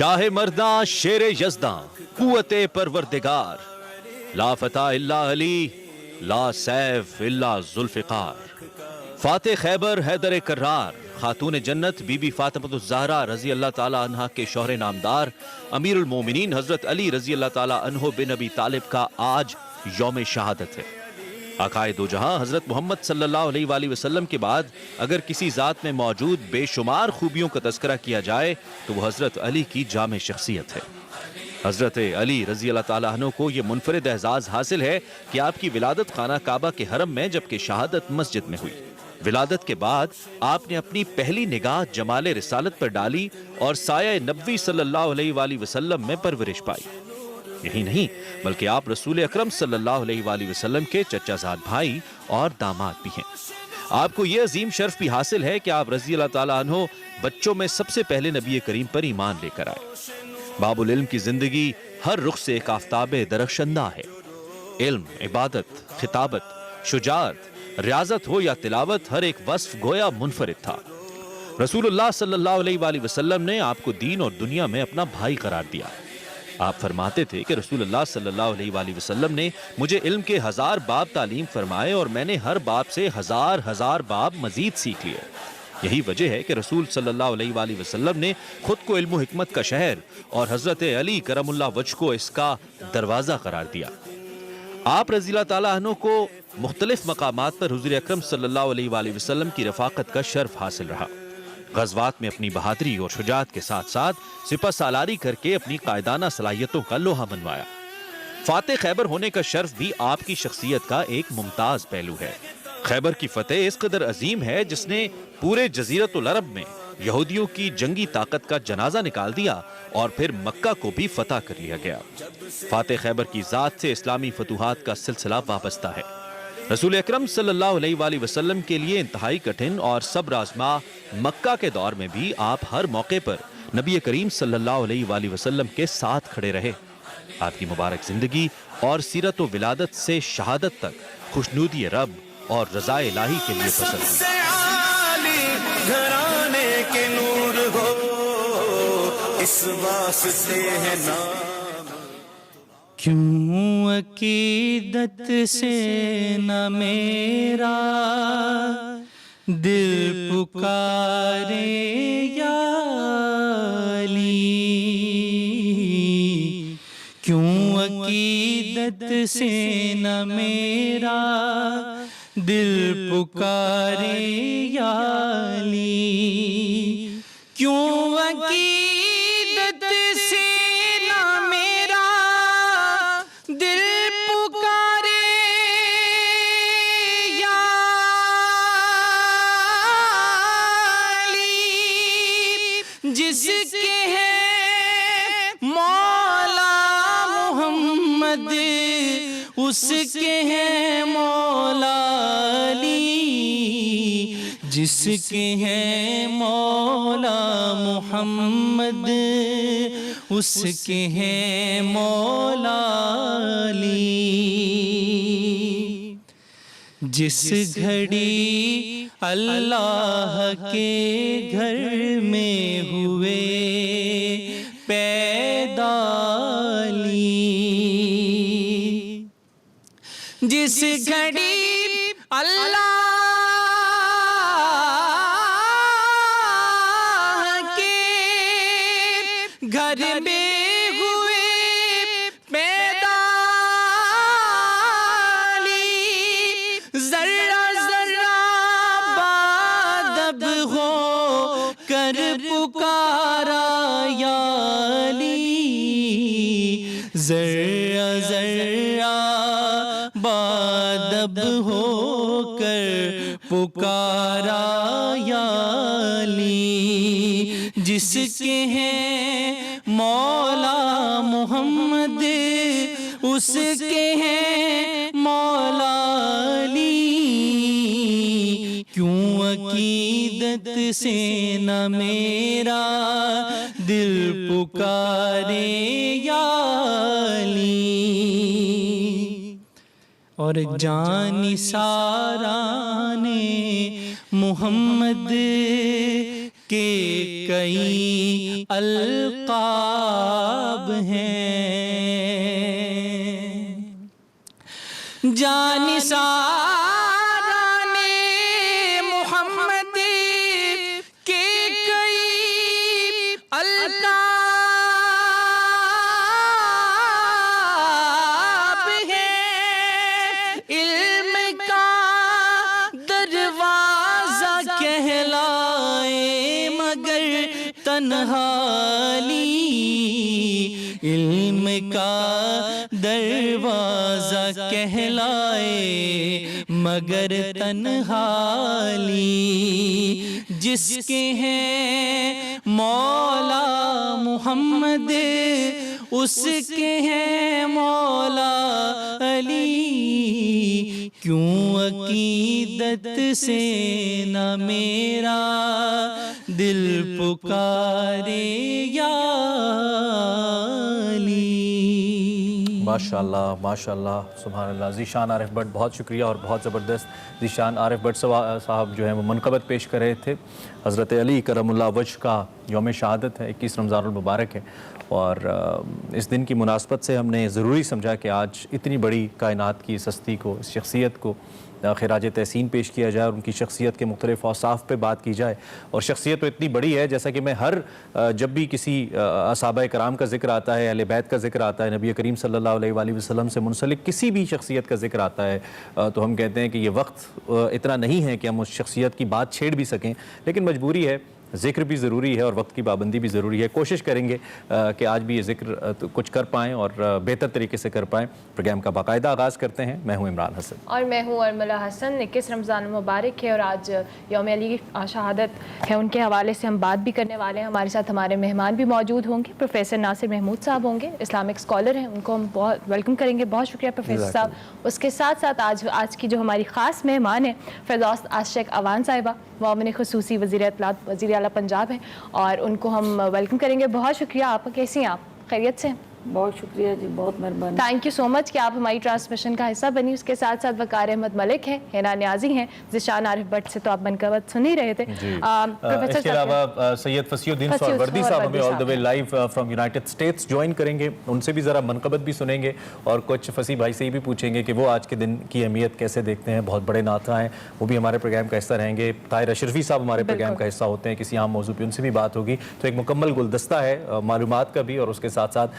شاہ مرداں شیر یزداں قوت پروردگار، لا فتح الا علی لا سیف الا ذوالفقار، فاتح خیبر حیدر کرار، خاتون جنت بی بی فاطمۃ الزہرا رضی اللہ تعالیٰ عنہ کے شوہر نامدار امیر المومنین حضرت علی رضی اللہ تعالیٰ عنہ بن ابی طالب کا آج یوم شہادت ہے۔ آقائے دو جہاں حضرت محمد صلی اللہ علیہ وآلہ وسلم کے بعد اگر کسی ذات میں موجود بے شمار خوبیوں کا تذکرہ کیا جائے تو وہ حضرت علی کی جامع شخصیت ہے۔ حضرت علی رضی اللہ تعالیٰ عنہ کو یہ منفرد اعزاز حاصل ہے کہ آپ کی ولادت خانہ کعبہ کے حرم میں جبکہ شہادت مسجد میں ہوئی۔ ولادت کے بعد آپ نے اپنی پہلی نگاہ جمال رسالت پر ڈالی اور سایہ نبوی صلی اللہ علیہ وآلہ وسلم میں پرورش پائی۔ یہی نہیں بلکہ آپ رسول اکرم صلی اللہ علیہ وآلہ وسلم کے چچا زاد بھائی اور داماد بھی ہیں۔ آپ کو یہ عظیم شرف بھی حاصل ہے کہ آپ رضی اللہ تعالیٰ عنہ بچوں میں سب سے پہلے نبی کریم پر ایمان لے کر آئے۔ باب العلم کی زندگی ہر رخ سے ایک آفتاب درخشندہ ہے۔ علم، عبادت، خطابت، شجاعت، ریاضت ہو یا تلاوت، ہر ایک وصف گویا منفرد تھا۔ رسول اللہ صلی اللہ علیہ وآلہ وسلم نے آپ کو دین اور دنیا میں اپنا بھائی قرار دیا۔ آپ فرماتے تھے کہ رسول اللہ صلی اللہ علیہ وآلہ وسلم نے مجھے علم کے 1000 باب تعلیم فرمائے اور میں نے ہر باب سے ہزار باب مزید سیکھ لیے۔ یہی وجہ ہے کہ رسول صلی اللہ علیہ وآلہ وسلم نے خود کو علم و حکمت کا شہر اور حضرت علی کرم اللہ وجہ کو اس کا دروازہ قرار دیا۔ آپ رضی اللہ تعالیٰ عنہ کو مختلف مقامات پر حضور اکرم صلی اللہ علیہ وآلہ وسلم کی رفاقت کا شرف حاصل رہا۔ غزوات میں اپنی بہادری اور شجاعت کے ساتھ ساتھ سپہ سالاری کر کے اپنی قائدانہ صلاحیتوں کا لوہا منوایا۔ فاتح خیبر ہونے کا شرف بھی آپ کی شخصیت کا ایک ممتاز پہلو ہے۔ خیبر کی فتح اس قدر عظیم ہے جس نے پورے جزیرۃ العرب میں یہودیوں کی جنگی طاقت کا جنازہ نکال دیا اور پھر مکہ کو بھی فتح کر لیا گیا۔ فاتح خیبر کی ذات سے اسلامی فتوحات کا سلسلہ وابستہ ہے۔ رسول اکرم صلی اللہ علیہ وآلہ وسلم کے لیے انتہائی کٹھن اور صبر آزما مکہ کے دور میں بھی آپ ہر موقع پر نبی کریم صلی اللہ علیہ وآلہ وسلم کے ساتھ کھڑے رہے۔ آپ کی مبارک زندگی اور سیرت و ولادت سے شہادت تک خوشنودی رب اور رضا الہی کے لیے پسند ہوئی۔ گھرانے کے نور ہو اس واسطے ہے نام، کیوں عقیدت سے نہ میرا دل پکارے یا علی، کیوں عقیدت سے نہ میرا دل پکارے یا علی، کیوں عقیدت سے نہ میرا دل پکارے یا علی، جس کے ہے مولا محمد اس کے ہے مولا علی، جس کے ہے مولا محمد اس کے ہے مولا علی۔ جس گھڑی اللہ کے گھر میں ہوئے پیدا علی، جس گھڑی اللہ کے گھر میں ہوئے پیدا علی، ذرہ ذرہ بادب ہو کر پکارا یا علی، ذرہ ذرہ بادب ہو کر پکارا یا علی، جس کے ہیں مولا محمد اس کے ہیں مولا علی، کیوں عقیدت سے نہ میرا دل پکارے یا علی۔ اور جان سارا نے محمد کے کئی القاب ہیں، جانثاران محمد کے کئی القاب ہیں، علم کا دروازہ کہلائے مگر تنہالی، علم کا دروازہ کہلائے مگر تنہالی، جس کے ہیں مولا محمد اس کے ہیں مولا علی، کیوں عقیدت سے نہ میرا دل پکارے یا علی۔ ماشاءاللہ ماشاءاللہ سبحان اللہ۔ ذیشان عارف بٹ بہت شکریہ اور بہت زبردست۔ ذیشان عارف بٹ صاحب جو ہیں وہ منقبت پیش کر رہے تھے۔ حضرت علی کرم اللہ وجہ کا یوم شہادت ہے، 21 رمضان المبارک ہے، اور اس دن کی مناسبت سے ہم نے ضروری سمجھا کہ آج اتنی بڑی کائنات کی اس ہستی کو، اس شخصیت کو خراج تحسین پیش کیا جائے اور ان کی شخصیت کے مختلف اوصاف پہ بات کی جائے۔ اور شخصیت تو اتنی بڑی ہے، جیسا کہ میں جب بھی کسی صحابہ کرام کا ذکر آتا ہے، اہل بیت کا ذکر آتا ہے، نبی کریم صلی اللہ علیہ وآلہ وسلم سے منسلک کسی بھی شخصیت کا ذکر آتا ہے، تو ہم کہتے ہیں کہ یہ وقت اتنا نہیں ہے کہ ہم اس شخصیت کی بات چھیڑ بھی سکیں، لیکن مجبوری ہے، ذکر بھی ضروری ہے اور وقت کی پابندی بھی ضروری ہے۔ کوشش کریں گے کہ آج بھی یہ ذکر کچھ کر پائیں اور بہتر طریقے سے کر پائیں۔ پروگرام کا باقاعدہ آغاز کرتے ہیں۔ میں ہوں عمران حسن اور میں ہوں ارملہ حسن۔ 21 رمضان المبارک ہے اور آج یوم علی شہادت ہے، ان کے حوالے سے ہم بات بھی کرنے والے ہیں۔ ہمارے ساتھ ہمارے مہمان بھی موجود ہوں گے، پروفیسر ناصر محمود صاحب ہوں گے، اسلامک اسکالر ہیں، ان کو ہم بہت ویلکم کریں گے۔ بہت شکریہ پروفیسر صاحب۔ اس کے ساتھ ساتھ آج کی جو ہماری خاص مہمان ہیں فردوس عاشق عوان صاحبہ، معاون خصوصی وزیر اطلاعات وزیر اعلیٰ پنجاب ہیں، اور ان کو ہم ویلکم کریں گے۔ بہت شکریہ۔ آپ کیسی ہیں؟ آپ خیریت سے؟ بہت شکریہ جی، بہت مہربانی۔ تھینک یو سو مچ کہ آپ ہماری ٹرانسمیشن کا حصہ بنی۔ اس کے ساتھ ساتھ وقار احمد ملک ہیں، ہینا نیازی ہیں، ذیشان عارف بٹ سے تو آپ منقبت سن ہی رہے تھے۔ اس کے علاوہ سید فصیح الدین سہروردی صاحب ہمیں all the way live from United States join کریں گے، ان سے بھی ذرا منقبت بھی سنیں گے اور کچھ فصیح بھائی سے بھی پوچھیں گے کہ وہ آج کے دن کی اہمیت کیسے دیکھتے ہیں۔ بہت بڑے نعتخواں ہیں، وہ بھی ہمارے پروگرام کا حصہ رہیں گے۔ طاہر اشرفی صاحب ہمارے پروگرام کا حصہ ہوتے ہیں، کسی عام موضوع پہ ان سے بھی بات ہوگی۔ تو ایک مکمل گلدستہ ہے معلومات کا بھی، اور اس کے ساتھ ساتھ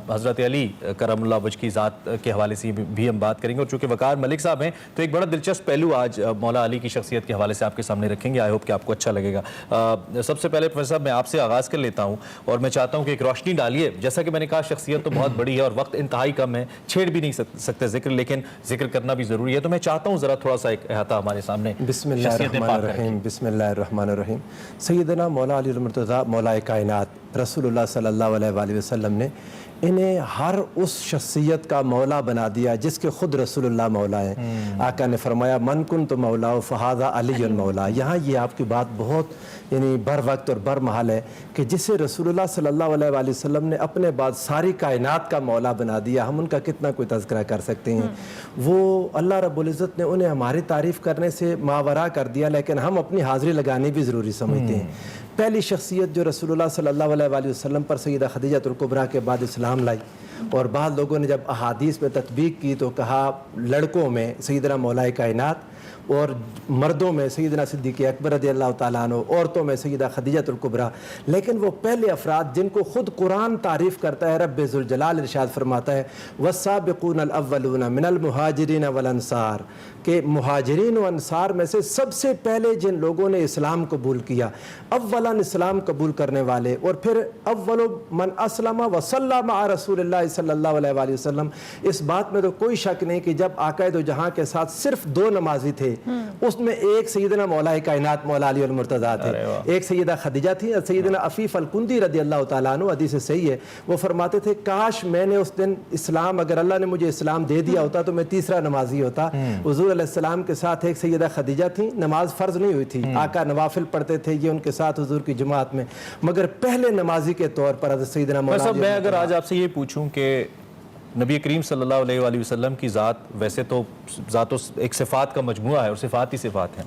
حضرت علی کرم اللہ وجہ کی ذات کے حوالے سے بھی ہم بات کریں گے۔ اور چونکہ وقار ملک صاحب ہیں تو ایک بڑا دلچسپ پہلو آج مولا علی کی شخصیت کے حوالے سے آپ کے سامنے رکھیں گے۔ آئی ہوپ کہ آپ کو اچھا لگے گا۔ سب سے پہلے پروفیسر صاحب میں آپ سے آغاز کر لیتا ہوں اور میں چاہتا ہوں کہ ایک روشنی ڈالیے۔ جیسا کہ میں نے کہا شخصیت تو بہت بڑی ہے اور وقت انتہائی کم ہے، چھیڑ بھی نہیں سکتے ذکر، لیکن ذکر کرنا بھی ضروری ہے۔ تو میں چاہتا ہوں ذرا تھوڑا سا ایک احاطہ ہمارے سامنے۔ بسم اللہ الرحمن الرحیم، بسم اللہ الرحمن الرحیم۔ سیدنا مولا علی المرتضیٰ مولا کائنات رسول اللہ صلی اللہ علیہ وآلہ وسلم نے انہیں ہر اس شخصیت کا مولا بنا دیا جس کے خود رسول اللہ مولا ہیں۔ آقا نے فرمایا من کنت مولا فہذا علی مولا۔ یہاں یہ آپ کی بات بہت بر وقت اور بر محل ہے کہ جسے رسول اللہ صلی اللہ علیہ وآلہ وسلم نے اپنے بعد ساری کائنات کا مولا بنا دیا، ہم ان کا کتنا کوئی تذکرہ کر سکتے ہیں۔ وہ اللہ رب العزت نے انہیں ہماری تعریف کرنے سے ماورا کر دیا، لیکن ہم اپنی حاضری لگانی بھی ضروری سمجھتے ہیں۔ پہلی شخصیت جو رسول اللہ صلی اللہ علیہ وآلہ وسلم پر سیدہ خدیجہ الکبریٰ کے بعد اسلام لائی، اور بعض لوگوں نے جب احادیث میں تطبیق کی تو کہا لڑکوں میں سیدنا مولا کائنات، اور مردوں میں سیدنا صدیق اکبر رضی اللہ تعالیٰ عنہ، عورتوں میں سیدہ خدیجہ الکبریٰ۔ لیکن وہ پہلے افراد جن کو خود قرآن تعریف کرتا ہے، رب ذوالجلال ارشاد فرماتا ہے والسابقون الاولون من المہاجرین والانصار، کہ مہاجرین و انصار میں سے سب سے پہلے جن لوگوں نے اسلام قبول کیا، اولاً اسلام قبول کرنے والے، اور پھر اول من اسلم وصلی مع رسول اللہ صلی اللہ علیہ وآلہ وسلم۔ اس بات میں تو کوئی شک نہیں کہ جب آقا دو جہاں کے ساتھ صرف دو نمازی تھے، اس میں ایک سیدنا مولا کائنات مولا علی المرتضیٰ تھے، ایک سیدہ خدیجہ تھی، سیدنا عفیف الکندی رضی اللہ تعالیٰ عنہ، حدیث صحیح ہے، وہ فرماتے تھے کاش میں نے اس دن اسلام، اگر اللہ نے مجھے اسلام دے دیا ہوتا تو میں تیسرا نمازی ہوتا۔ حضور علیہ السلام کے ساتھ ایک سیدہ خدیجہ تھی، نماز فرض نہیں ہوئی تھی، آقا نوافل پڑھتے تھے یہ ان کے ساتھ حضور کی جماعت میں، مگر پہلے نمازی کے طور پر حضرت سیدنا مولا علی۔ میں اگر آج آپ سے یہ پوچھوں کہ نبی کریم صلی اللہ علیہ وآلہ وسلم کی ذات ویسے تو ذات ایک صفات کا مجموعہ ہے اور صفات ہی صفات ہیں،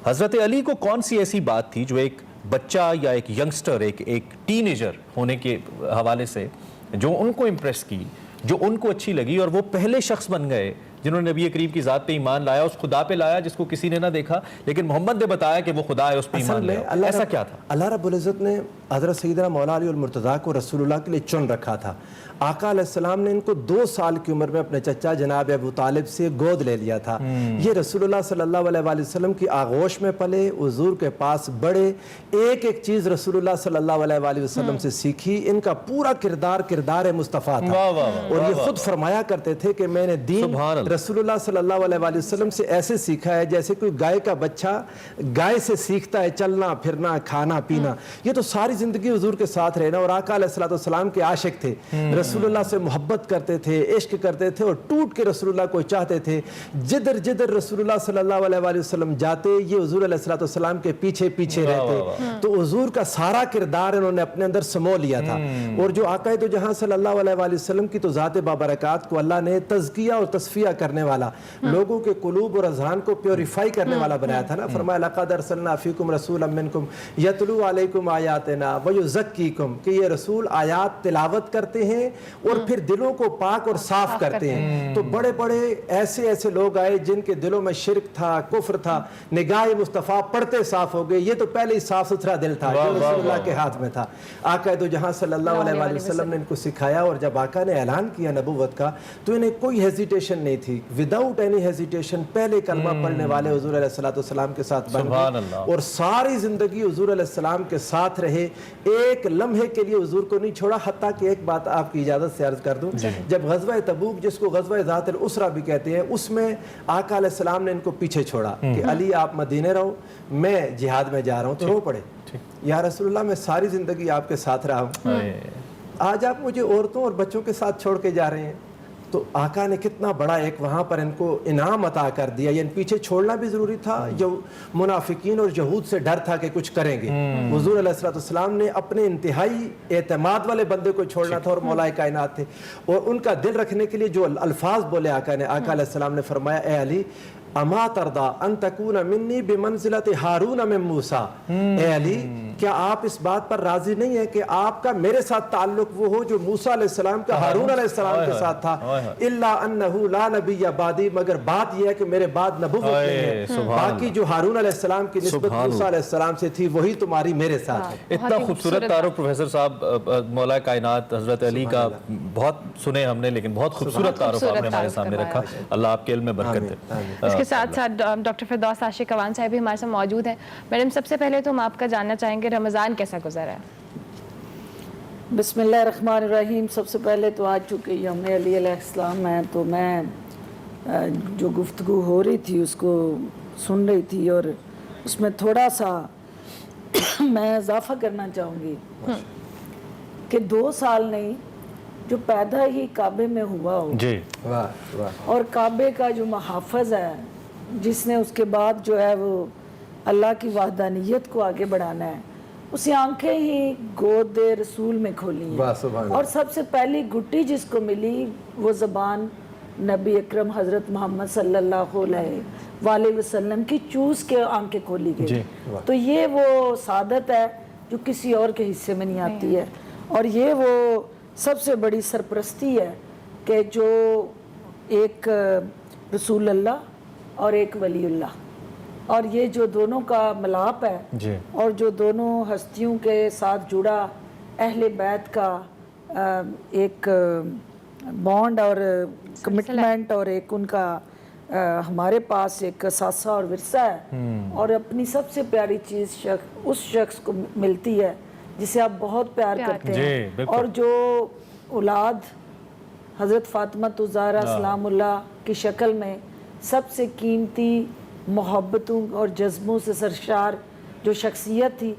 حضرت علی کو کون سی ایسی بات تھی جو ایک بچہ یا ایک ینگسٹر، ایک ٹین ایجر ہونے کے حوالے سے جو ان کو امپریس کی، جو ان کو اچھی لگی، اور وہ پہلے شخص بن گئے جنہوں نے نبی کریم کی ذات پہ ایمان لایا، اس خدا پہ لایا جس کو کسی نے نہ دیکھا، لیکن محمد نے بتایا کہ وہ خدا ہے، اس پہ ایمان لے آؤ. ایسا کیا تھا؟ اللہ رب العزت نے حضرت سیدنا مولا علی المرتضیٰ کو رسول اللہ کے لیے چن رکھا تھا. آقا علیہ السلام نے ان کو 2 سال کی عمر میں اپنے چچا جناب ابو طالب سے گود لے لیا تھا. یہ رسول اللہ صلی اللہ علیہ وآلہ وسلم کی آغوش میں پلے، حضور کے پاس بڑے، ایک ایک چیز رسول اللہ صلی اللہ علیہ وآلہ وسلم سے سیکھی. ان کا پورا کردار مصطفیٰ تھا، اور یہ خود فرمایا کرتے تھے کہ میں نے دین رسول اللہ صلی اللہ علیہ وآلہ وسلم سے ایسے سیکھا ہے جیسے کوئی گائے کا بچہ گائے سے سیکھتا ہے چلنا پھرنا کھانا پینا. یہ تو ساری زندگی حضور کے ساتھ رہنا، اور آقا علیہ السلام کے عاشق تھے، رسول اللہ سے محبت کرتے تھے، عشق کرتے تھے، اور ٹوٹ کے رسول اللہ کو چاہتے تھے. جدھر جدھر رسول اللہ صلی اللہ علیہ وآلہ وسلم جاتے یہ حضور علیہ السلام کے پیچھے پیچھے رہتے. تو حضور کا سارا کردار انہوں نے اپنے اندر سمو لیا تھا. اور جو آقا دو جہاں صلی اللہ علیہ وآلہ وسلم کی تو ذات بابرکات کو اللہ نے تزکیہ اور تصفیہ کرنے والا، لوگوں کے قلوب اور اذہان کو پیوریفائی کرنے والا بنایا تھا نا. فرمایا لقد ارسلنا فیکم رسولا منکم یتلو علیکم آیاتنا ویزکیکم، کہ یہ رسول آیات تلاوت کرتے ہیں اور پھر دلوں کو پاک اور صاف کرتے ہیں. تو بڑے بڑے ایسے لوگ آئے جن کے دلوں میں شرک تھا، کفر تھا، نگاہ مصطفیٰ پڑھتے صاف ہو گئے. یہ تو پہلے ہی صاف ستھرا دل تھا جو رسول اللہ کے ہاتھ میں تھا. آقا دو جہاں صلی اللہ علیہ وآلہ وسلم نے ان کو سکھایا، اور جب آقا نے اعلان کیا نبوت کا تو انہیں کوئی ہیزیٹیشن نہیں تھی. وداؤٹ اینی ہیزیٹیشن پہلے کلمہ پڑھنے والے حضور علیہ السلام کے ساتھ بن گئے، اور ساری زندگی حضور علیہ السلام کے ساتھ رہے. ایک لمحے کے لیے حضور کو نہیں چھوڑا. حتیٰ کہ ایک بات آپ کی اجازت سے عرض کر دوں، جب غزوہ تبوک جس کو غزوہ ذات العسرہ بھی کہتے ہیں، اس میں آقا علیہ السلام نے ان کو پیچھے چھوڑا کہ علی آپ مدینے رہو، میں جہاد میں جا رہا ہوں. تو رو پڑے، یا رسول اللہ میں ساری زندگی آپ کے ساتھ رہا ہوں، آج آپ مجھے عورتوں اور بچوں کے ساتھ چھوڑ کے جا رہے ہیں. تو آقا نے کتنا بڑا ایک وہاں پر ان کو انعام عطا کر دیا. یعنی پیچھے چھوڑنا بھی ضروری تھا، جو منافقین اور یہود سے ڈر تھا کہ کچھ کریں گے. حضور علیہ السلام نے اپنے انتہائی اعتماد والے بندے کو چھوڑنا تھا، اور مولا کائنات تھے. اور ان کا دل رکھنے کے لیے جو الفاظ بولے آقا علیہ السلام نے فرمایا، اے علی اما ترضا ان تکون منی بمنزلت ہارون من موسیٰ، اے علی کیا آپ اس بات پر راضی نہیں ہیں کہ آپ کا میرے ساتھ تعلق وہ ہو جو موسیٰ علیہ السلام کا ہارون علیہ السلام کے ساتھ تھا. الا انہ لا نبی بعدی، مگر بات یہ ہے کہ میرے بعد نبوت نہیں ہے. باقی جو ہارون علیہ السلام کی نسبت موسیٰ علیہ السلام سے تھی وہی تمہاری میرے ساتھ ہے. اتنا خوبصورت تعارف پروفیسر صاحب مولا کائنات حضرت علی کا بہت سنے ہم نے، لیکن بہت خوبصورت تعارف آپ نے ہمارے سامنے رکھا. اللہ آپ کے علم میں برکت دے. اس کے ساتھ ساتھ ڈاکٹر فردوس عاشق اوان صاحب بھی ہمارے ساتھ موجود ہیں. میڈم سب سے پہلے تو ہم آپ کا جاننا چاہیں گے رمضان کیسا گزرا ہے؟ بسم اللہ الرحمن الرحیم. سب سے پہلے تو آج چونکہ یوم علی علیہ السلام ہے تو میں جو گفتگو ہو رہی تھی اس کو سن رہی تھی، اور اس میں تھوڑا سا میں اضافہ کرنا چاہوں گی کہ 2 سال نہیں، جو پیدا ہی کعبے میں ہوا ہو اور کعبے کا جو محافظ ہے، جس نے اس کے بعد جو ہے وہ اللہ کی وحدانیت کو آگے بڑھانا ہے، اسی آنکھیں ہی گود رسول میں کھولی ہیں. اور سب سے پہلی گھٹی جس کو ملی وہ زبان نبی اکرم حضرت محمد صلی اللہ علیہ وآلہ وسلم کی چوس کے آنکھیں کھولی گئی. تو یہ وہ سعادت ہے جو کسی اور کے حصے میں نہیں آتی ہے، اور یہ وہ سب سے بڑی سرپرستی ہے کہ جو ایک رسول اللہ اور ایک ولی اللہ، اور یہ جو دونوں کا ملاپ ہے اور جو دونوں ہستیوں کے ساتھ جڑا اہل بیت کا ایک بانڈ اور کمٹمنٹ، اور ایک ان کا ہمارے پاس ایک اثاثہ اور ورثہ ہے. اور اپنی سب سے پیاری چیز اس شخص کو ملتی ہے جسے آپ بہت پیار کرتے ہیں، اور جو اولاد حضرت فاطمہ الزہرا سلام اللہ کی شکل میں سب سے قیمتی محبتوں اور جذبوں سے سرشار جو شخصیت تھی،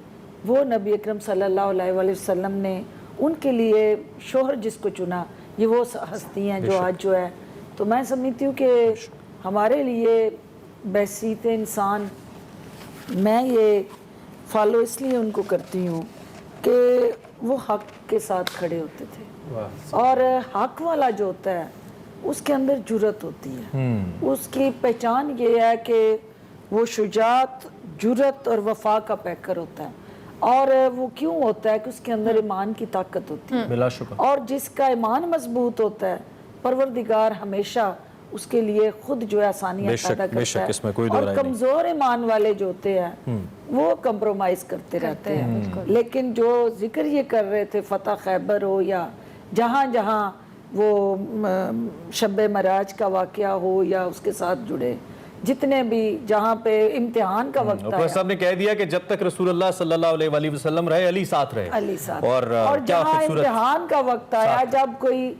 وہ نبی اکرم صلی اللہ علیہ وآلہ وسلم نے ان کے لیے شوہر جس کو چنا، یہ وہ ہستی ہیں جو آج جو ہے. تو میں سمجھتی ہوں کہ ہمارے لیے بحثیت انسان، میں یہ فالو اس لیے ان کو کرتی ہوں کہ وہ حق کے ساتھ کھڑے ہوتے تھے، اور حق والا جو ہوتا ہے اس کے اندر جرت ہوتی ہے. اس کی پہچان یہ ہے کہ وہ شجاعت، جرت اور وفا کا پیکر ہوتا ہے. اور وہ کیوں ہوتا ہے کہ اس کے اندر ایمان کی طاقت ہوتی ہے، بلا شبہ اور جس کا ایمان مضبوط ہوتا ہے پروردگار ہمیشہ اس کے لیے خود جو ہے آسانیاں پیدا بے شک اس کرتا میں کوئی ہے، دو اور رائے نہیں۔ کمزور ایمان والے جو ہوتے ہیں وہ کمپرومائز کرتے رہتے ہیں۔ لیکن جو ذکر یہ کر رہے تھے فتح خیبر ہو یا جہاں جہاں وہ شب معراج کا واقعہ ہو یا اس کے ساتھ جڑے جتنے بھی جہاں پہ امتحان کا وقت پروفیسر آیا، صاحب نے کہہ دیا کہ جب تک رسول اللہ صلی اللہ علیہ وآلہ وسلم رہے علی ساتھ رہے، علی ساتھ، اور کیا جہاں خوبصورت امتحان کا وقت آیا، جب کوئی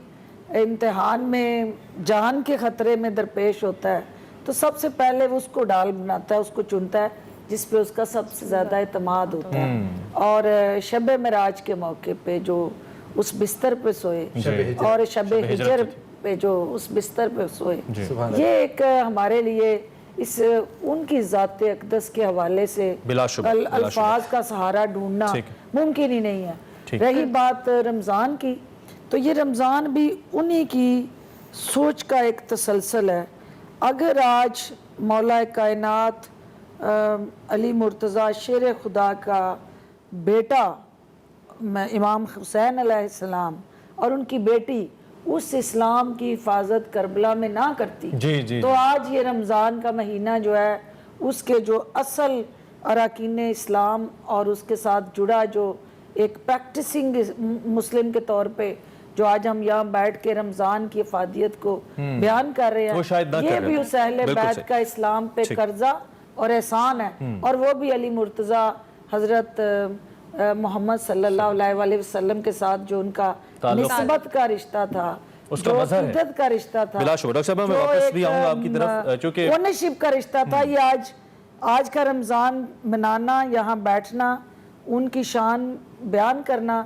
امتحان میں جان کے خطرے میں درپیش ہوتا ہے تو سب سے پہلے وہ اس کو ڈال بناتا ہے، اس کو چنتا ہے جس پہ اس کا سب سے زیادہ اعتماد ہوتا ہے۔ اور شب معراج کے موقع پہ جو اس بستر پہ سوئے اور شب ہجر پہ جو اس بستر پہ سوئے، یہ ایک ہمارے لیے اس ان کی ذات اقدس کے حوالے سے بلا شبہ الفاظ کا سہارا ڈھونڈنا ممکن ہی نہیں ہے۔ رہی بات رمضان کی، تو یہ رمضان بھی انہی کی سوچ کا ایک تسلسل ہے۔ اگر آج مولا کائنات علی مرتضیٰ شیر خدا کا بیٹا امام حسین علیہ السلام اور ان کی بیٹی اس اسلام کی حفاظت کربلا میں نہ کرتی تو آج یہ رمضان کا مہینہ جو ہے اس کے جو اصل اراکین اسلام اور اس کے ساتھ جڑا جو ایک پریکٹسنگ مسلم کے طور پہ جو آج ہم یہاں بیٹھ کے رمضان کی افادیت کو بیان کر رہے ہیں، یہ بھی اس اہل بیت کا اسلام پہ قرضہ اور احسان ہے، اور وہ بھی علی مرتضیٰ حضرت محمد صلی اللہ علیہ وآلہ وسلم کے ساتھ جو ان کا نسبت کا رشتہ تھا، جو عقیدت کا رشتہ تھا، بلا شبہ۔ ڈاکٹر صاحب میں واپس بھی آؤں گا آپ کی طرف، چونکہ اونرشپ کا رشتہ تھا، یہ آج کا رمضان منانا، یہاں بیٹھنا، ان کی شان بیان کرنا،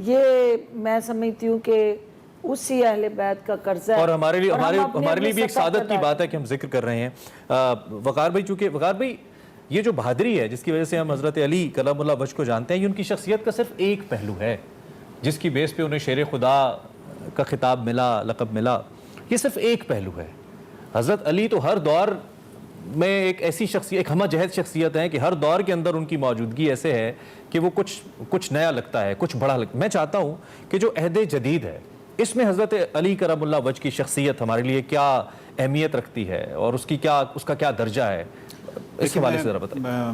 یہ میں سمجھتی ہوں کہ اسی اہل بیت کا قرضہ ہے، اور ہمارے لیے بھی ایک سعادت کی بات ہے کہ ہم ذکر کر رہے ہیں۔ وقار بھائی، چونکہ وقار بھائی یہ جو بہادری ہے جس کی وجہ سے ہم حضرت علی کرم اللہ وجہ کو جانتے ہیں، یہ ان کی شخصیت کا صرف ایک پہلو ہے جس کی بیس پہ انہیں شیر خدا کا خطاب ملا، لقب ملا، یہ صرف ایک پہلو ہے۔ حضرت علی تو ہر دور میں ایک ایسی شخصیت، ایک ہمہ جہت شخصیت ہے کہ ہر دور کے اندر ان کی موجودگی ایسے ہے کہ وہ کچھ نیا لگتا ہے، کچھ بڑا لگتا ہے۔ میں چاہتا ہوں کہ جو عہد جدید ہے اس میں حضرت علی کرم اللہ وجہ کی شخصیت ہمارے لیے کیا اہمیت رکھتی ہے اور اس کا کیا درجہ ہے، اس کے حوالے سے ذرا بتائیں۔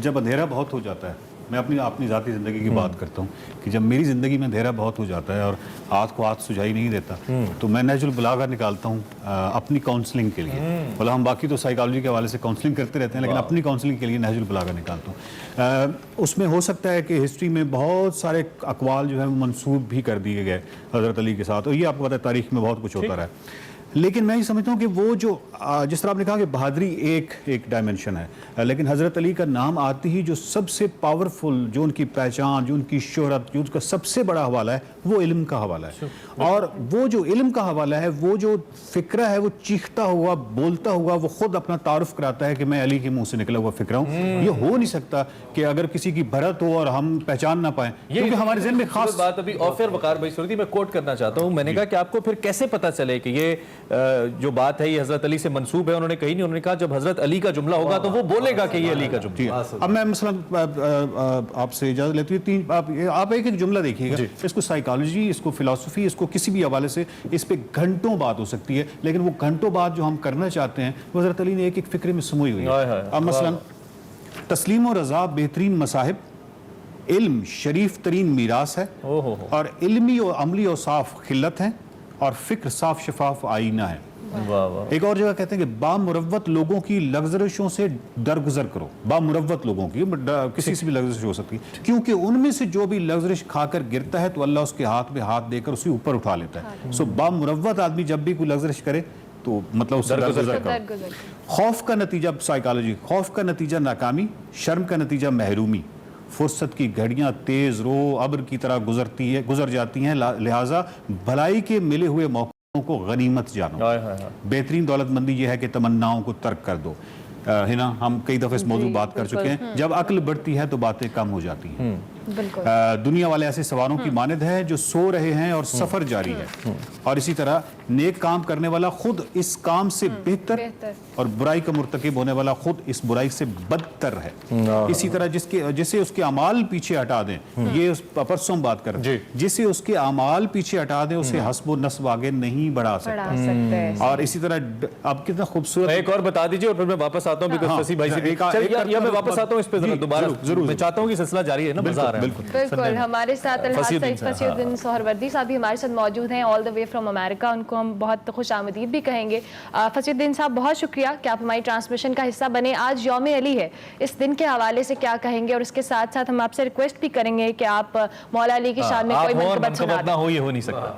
جب اندھیرا بہت ہو جاتا ہے، میں اپنی ذاتی زندگی کی بات کرتا ہوں کہ جب میری زندگی میں اندھیرا بہت ہو جاتا ہے اور ہاتھ کو ہاتھ سجھائی نہیں دیتا تو میں نہج البلاغہ نکالتا ہوں اپنی کاؤنسلنگ کے لیے۔ بولا ہم باقی تو سائیکالوجی کے حوالے سے کاؤنسلنگ کرتے رہتے ہیں، لیکن اپنی کاؤنسلنگ کے لیے نہج البلاغہ نکالتا ہوں۔ اس میں ہو سکتا ہے کہ ہسٹری میں بہت سارے اقوال جو ہیں وہ منسوب بھی کر دیے گئے حضرت علی کے ساتھ، اور یہ آپ کو پتہ ہے تاریخ میں بہت کچھ ہوتا رہا ہے، لیکن میں یہ سمجھتا ہوں کہ وہ جو جس طرح آپ نے کہا کہ بہادری ایک ڈائمنشن ہے، لیکن حضرت علی کا نام آتے ہی جو سب سے پاورفل، جو ان کی پہچان، جو ان کی شہرت، جو ان کا سب سے بڑا حوالہ ہے وہ علم کا حوالہ ہے، اور وہ جو علم کا حوالہ ہے، وہ جو فکرہ ہے، وہ چیختا ہوا بولتا ہوا وہ خود اپنا تعارف کراتا ہے کہ میں علی کے منہ سے نکلا ہوا فکرہ ہوں۔ یہ ہو نہیں سکتا کہ اگر کسی کی بھرت ہو اور ہم پہچان نہ پائیں، کیونکہ ہمارے ذہن میں خاص بات ابھی آفر وقار بھائی سنی تھی، میں کوٹ کرنا چاہتا ہوں۔ میں نے کہا کہ آپ کو پھر کیسے پتہ چلے کہ یہ جو بات ہے یہ حضرت علی سے منسوب ہے؟ انہوں نے کہی نہیں، انہوں نے کہا جب حضرت علی کا جملہ ہوگا تو وہ بولے گا کہ یہ علی کا جملہ ہے۔ اب میں مثلا آپ سے اجازت لیتی ہوں، آپ ایک جملہ دیکھیے گا، اس کو سائیکالوجی، اس کو فلسفی، اس کو کسی بھی حوالے سے اس پہ گھنٹوں بات ہو سکتی ہے، لیکن وہ گھنٹوں بات جو ہم کرنا چاہتے ہیں وہ حضرت علی نے ایک فکرے میں سموئی ہوئی ہے۔ اب مثلا تسلیم و رضا بہترین مصاحب، علم شریف ترین میراث ہے، اور علمی و عملی اوصاف خلت ہیں، اور فکر صاف شفاف آئینہ ہے۔ ایک اور جگہ کہتے ہیں کہ بامروت لوگوں کی لغزشوں سے درگزر کرو، بامروت لوگوں کی، کسی سے بھی لغزش ہو سکتی ہے، کیونکہ ان میں سے جو بھی لغزش کھا کر گرتا ہے تو اللہ اس کے ہاتھ میں ہاتھ دے کر اسے اوپر اٹھا لیتا ہے۔ سو بامروت آدمی جب بھی کوئی لغزش کرے تو مطلب اس سے درگزر کرو۔ خوف کا نتیجہ، سائیکالوجی، خوف کا نتیجہ ناکامی، شرم کا نتیجہ محرومی، فرصت کی گھڑیاں تیز رو ابر کی طرح گزر جاتی ہیں، لہٰذا بھلائی کے ملے ہوئے موقعوں کو غنیمت جانو۔ بہترین دولت مندی یہ ہے کہ تمناؤں کو ترک کر دو، ہے نا، ہم کئی دفعہ اس موضوع بات کر چکے ہیں۔ جب عقل بڑھتی ہے تو باتیں کم ہو جاتی ہیں۔ دنیا والے ایسے سواروں کی مانند ہے جو سو رہے ہیں اور سفر جاری ہے، اور اسی طرح نیک کام کرنے والا خود اس کام سے بہتر اور برائی کا مرتکب ہونے والا خود اس برائی سے بدتر ہے۔ اسی طرح جسے اس کے اعمال پیچھے ہٹا دیں، یہ پرسوں بات کر رہے ہیں، جسے اس کے اعمال پیچھے ہٹا دیں اسے حسب و نسب آگے نہیں بڑھا سکتے۔ اور اسی طرح اب کتنا خوبصورت ایک اور بتا دیجئے اور پھر میں واپس آتا ہوں، بیکاز فصیح بھائی سے یا میں واپس آتا ہوں اس پہ دوبارہ ضرور، میں چاہتا ہوں کہ سلسلہ جاری ہے نا، مزہ آ رہا ہے۔ بالکل، ہمارے ساتھ الحاج سعید فصیح الدین سہروردی صاحب بھی ہمارے ساتھ موجود ہیں آل دا وے فرام امریکہ، ان کو ہم بہت خوش آمدید بھی کہیں گے۔ فصیح الدین صاحب بہت شکریہ کہ آپ ہماری ٹرانسمیشن کا حصہ بنے۔ آج یوم علی ہے، اس دن کے حوالے سے کیا کہیں گے، اور اس کے ساتھ ساتھ ہم آپ سے ریکویسٹ بھی کریں گے کہ آپ مولا علی کی شان میں کوئی منقبت سنا دیں۔ نہ ہو یہ ہو نہیں سکتا۔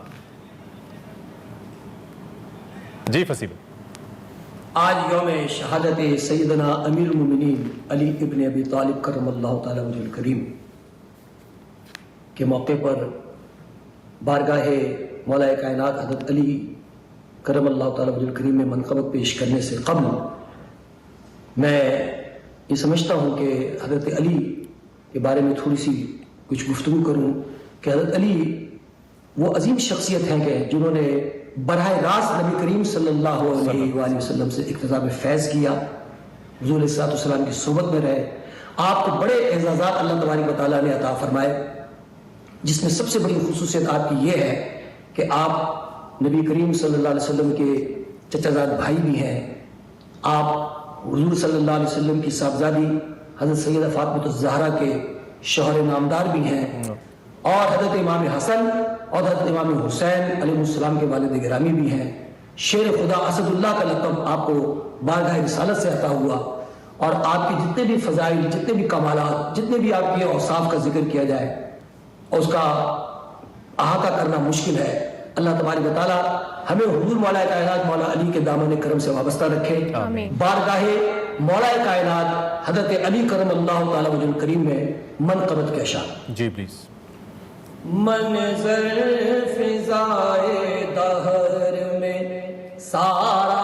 جی فصیح بھائی، آج یوم شہادت سیدنا امیر المومنین علی ابن ابی طالب کرم اللہ تعالی وجہ الکریم کے موقع پر بارگاہ مولا کائنات حضرت علی کرم اللہ تعالی وجہ الکریم میں منقبت پیش کرنے سے قبل میں یہ سمجھتا ہوں کہ حضرت علی کے بارے میں تھوڑی سی کچھ گفتگو کروں کہ حضرت علی وہ عظیم شخصیت ہیں کہ جنہوں نے براہ راست نبی کریم صلی اللہ علیہ وآلہ وسلم سے اقتضاء فیض کیا، حضور علیہ الصلوۃ والسلام کی صحبت میں رہے، آپ کو بڑے اعزازات اللہ تبارک و تعالیٰ نے عطا فرمائے، جس میں سب سے بڑی خصوصیت آپ کی یہ ہے کہ آپ نبی کریم صلی اللہ علیہ وسلم کے چچا زاد بھائی بھی ہیں، آپ حضور صلی اللہ علیہ وسلم کی صاحبزادی حضرت سیدہ فاطمہ الزہرا کے شوہر نامدار بھی ہیں، اور حضرت امام حسن اور حضرت امام حسین علیہ السلام کے والد گرامی بھی ہیں۔ شیر خدا اسد اللہ کا لقب آپ کو بارگاہ رسالت سے عطا ہوا، اور آپ کے جتنے بھی فضائل، جتنے بھی کمالات، جتنے بھی آپ کے اوصاف کا ذکر کیا جائے اور اس کا احاطہ کرنا مشکل ہے۔ اللہ تبارک و تعالیٰ ہمیں حضور مولا کائنات مولا علی کے دامن کرم سے وابستہ رکھے، بارگاہ مولا کائنات حضرت علی کرم اللہ تعالی وجہ الکریم میں منقبت کے اشارہ۔ جی پلیز۔ منظر فضائے دہر میں سارا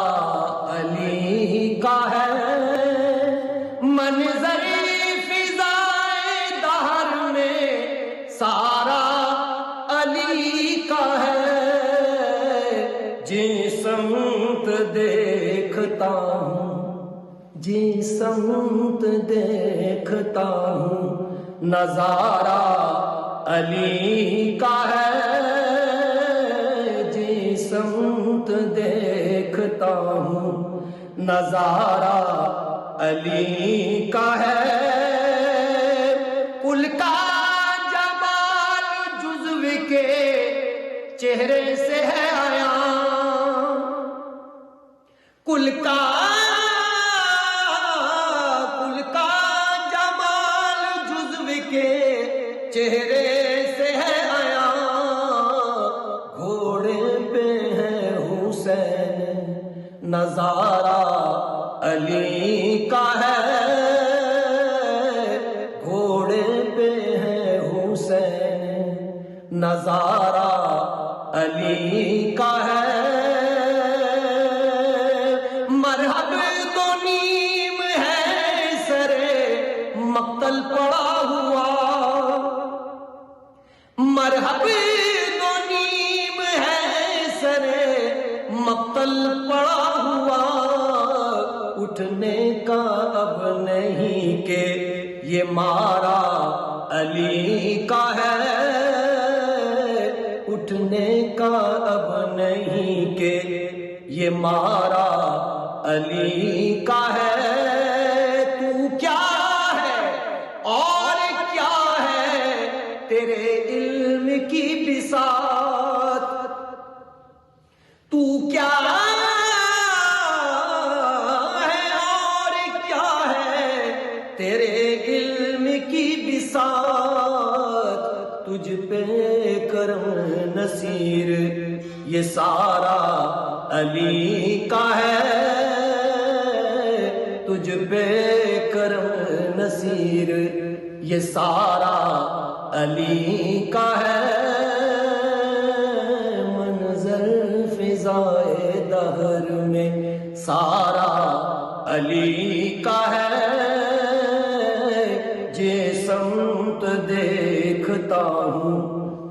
علی کا ہے، منظر فضائے دہر میں سارا علی کا ہے، جس سمت دیکھتا ہوں، جس سمت دیکھتا ہوں نظارہ علی کا ہے، جس سمت دیکھتا ہوں نظارہ علی کا ہے، کل کا جمال جزو کے چہرے سے ہے عیاں، کل کا جمال جزو کے چہرے سے ہے عیاں، گھوڑے پہ ہے حسین نظارہ علی کا ہے، گھوڑے پہ ہے حسین نظارہ علی کا ہے، مرحب تو نیم ہے سرے مقتل پڑا ہوا، مرحب دو نیم ہے سرے مقتل پڑا ہوا، اٹھنے کا اب نہیں کہ یہ مارا علی کا ہے، اٹھنے کا اب نہیں کہ یہ مارا علی کا ہے، تو کیا ہے اور کیا ہے تیرے علم کی بساط، تو کیا ہے اور کیا ہے تیرے علم کی بساط، تجھ پہ کرم نصیر یہ سارا علی کا ہے، تجھ پہ کرم نصیر یہ سارا علی کا ہے، منظر فضائے دہر میں سارا علی کا ہے، جے سمت دے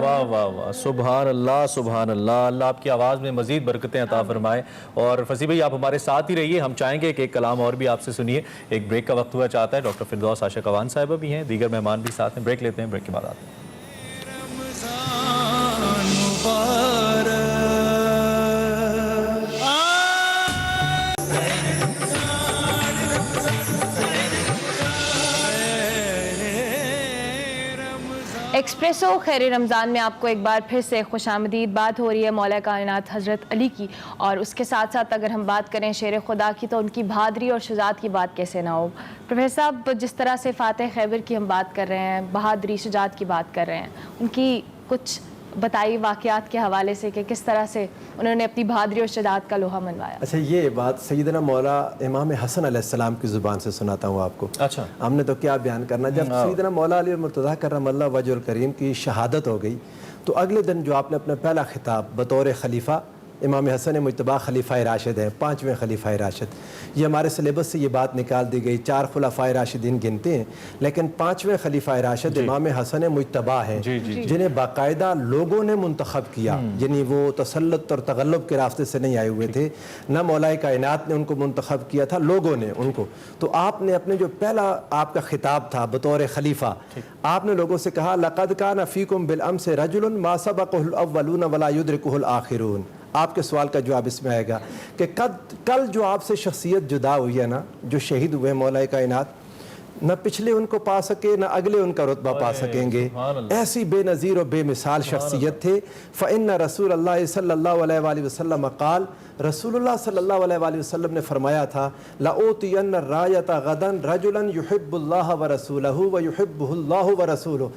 واہ واہ واہ، سبحان اللہ سبحان اللہ، اللہ آپ کی آواز میں مزید برکتیں عطا فرمائے۔ اور فصیح بھائی آپ ہمارے ساتھ ہی رہیے، ہم چاہیں گے کہ ایک کلام اور بھی آپ سے سنیے۔ ایک بریک کا وقت ہوا چاہتا ہے، ڈاکٹر فردوس عاشق اوان صاحبہ بھی ہیں، دیگر مہمان بھی ساتھ ہیں۔ بریک لیتے ہیں، بریک کے بعد آتے ہیں۔ ایکسپریسو خیر رمضان میں آپ کو ایک بار پھر سے خوش آمدید۔ بات ہو رہی ہے مولا کائنات حضرت علی کی، اور اس کے ساتھ ساتھ اگر ہم بات کریں شیر خدا کی تو ان کی بہادری اور شجاعت کی بات کیسے نہ ہو۔ پروفیسر صاحب، جس طرح سے فاتح خیبر کی ہم بات کر رہے ہیں، بہادری شجاعت کی بات کر رہے ہیں، ان کی کچھ بتائی واقعات کے حوالے سے کہ کس طرح سے انہوں نے اپنی بہادری اور شجاعت کا لوہا منوایا۔ اچھا، یہ بات سیدنا مولا امام حسن علیہ السلام کی زبان سے سناتا ہوں آپ کو۔ اچھا، ہم نے تو کیا بیان کرنا، جب سیدنا مولا علی المرتضیٰ کرم اللہ وجہ الکریم کی شہادت ہو گئی تو اگلے دن جو آپ نے اپنا پہلا خطاب بطور خلیفہ، امام حسن مجتبیٰ خلیفہ راشد ہیں، 5ویں خلیفہ راشد، یہ ہمارے سلیبس سے یہ بات نکال دی گئی۔ 4 خلفائے راشدین گنتے ہیں، لیکن 5ویں خلیفہ راشد امام حسن مجتبیٰ ہیں، جنہیں باقاعدہ لوگوں نے منتخب کیا، یعنی وہ تسلط اور تغلب کے راستے سے نہیں آئے ہوئے تھے، نہ مولا کائنات نے ان کو منتخب کیا تھا، لوگوں نے ان کو۔ تو آپ نے اپنے جو پہلا آپ کا خطاب تھا بطور خلیفہ، آپ نے لوگوں سے کہا لقد کان فیکم بالامس رجل ما سبقہ الاولون ولا یدرکہ الاخرون۔ آپ کے سوال کا جواب اس میں آئے گا کہ کل جو آپ سے شخصیت جدا ہوئی ہے نا، جو شہید ہوئے مولا کائنات، نہ پچھلے ان کو پا سکے نہ اگلے ان کا رتبہ پا سکیں گے، ایسی بے نظیر و بے مثال شخصیت تھے۔ فإن رسول اللہ صلی اللہ علیہ وآلہ وسلم قال، رسول اللہ صلی اللہ علیہ وآلہ وسلم نے فرمایا تھا لأوتین الرایۃ غدا رجلا یحب اللہ ورسولہ ویحبہ اللہ ورسولہ،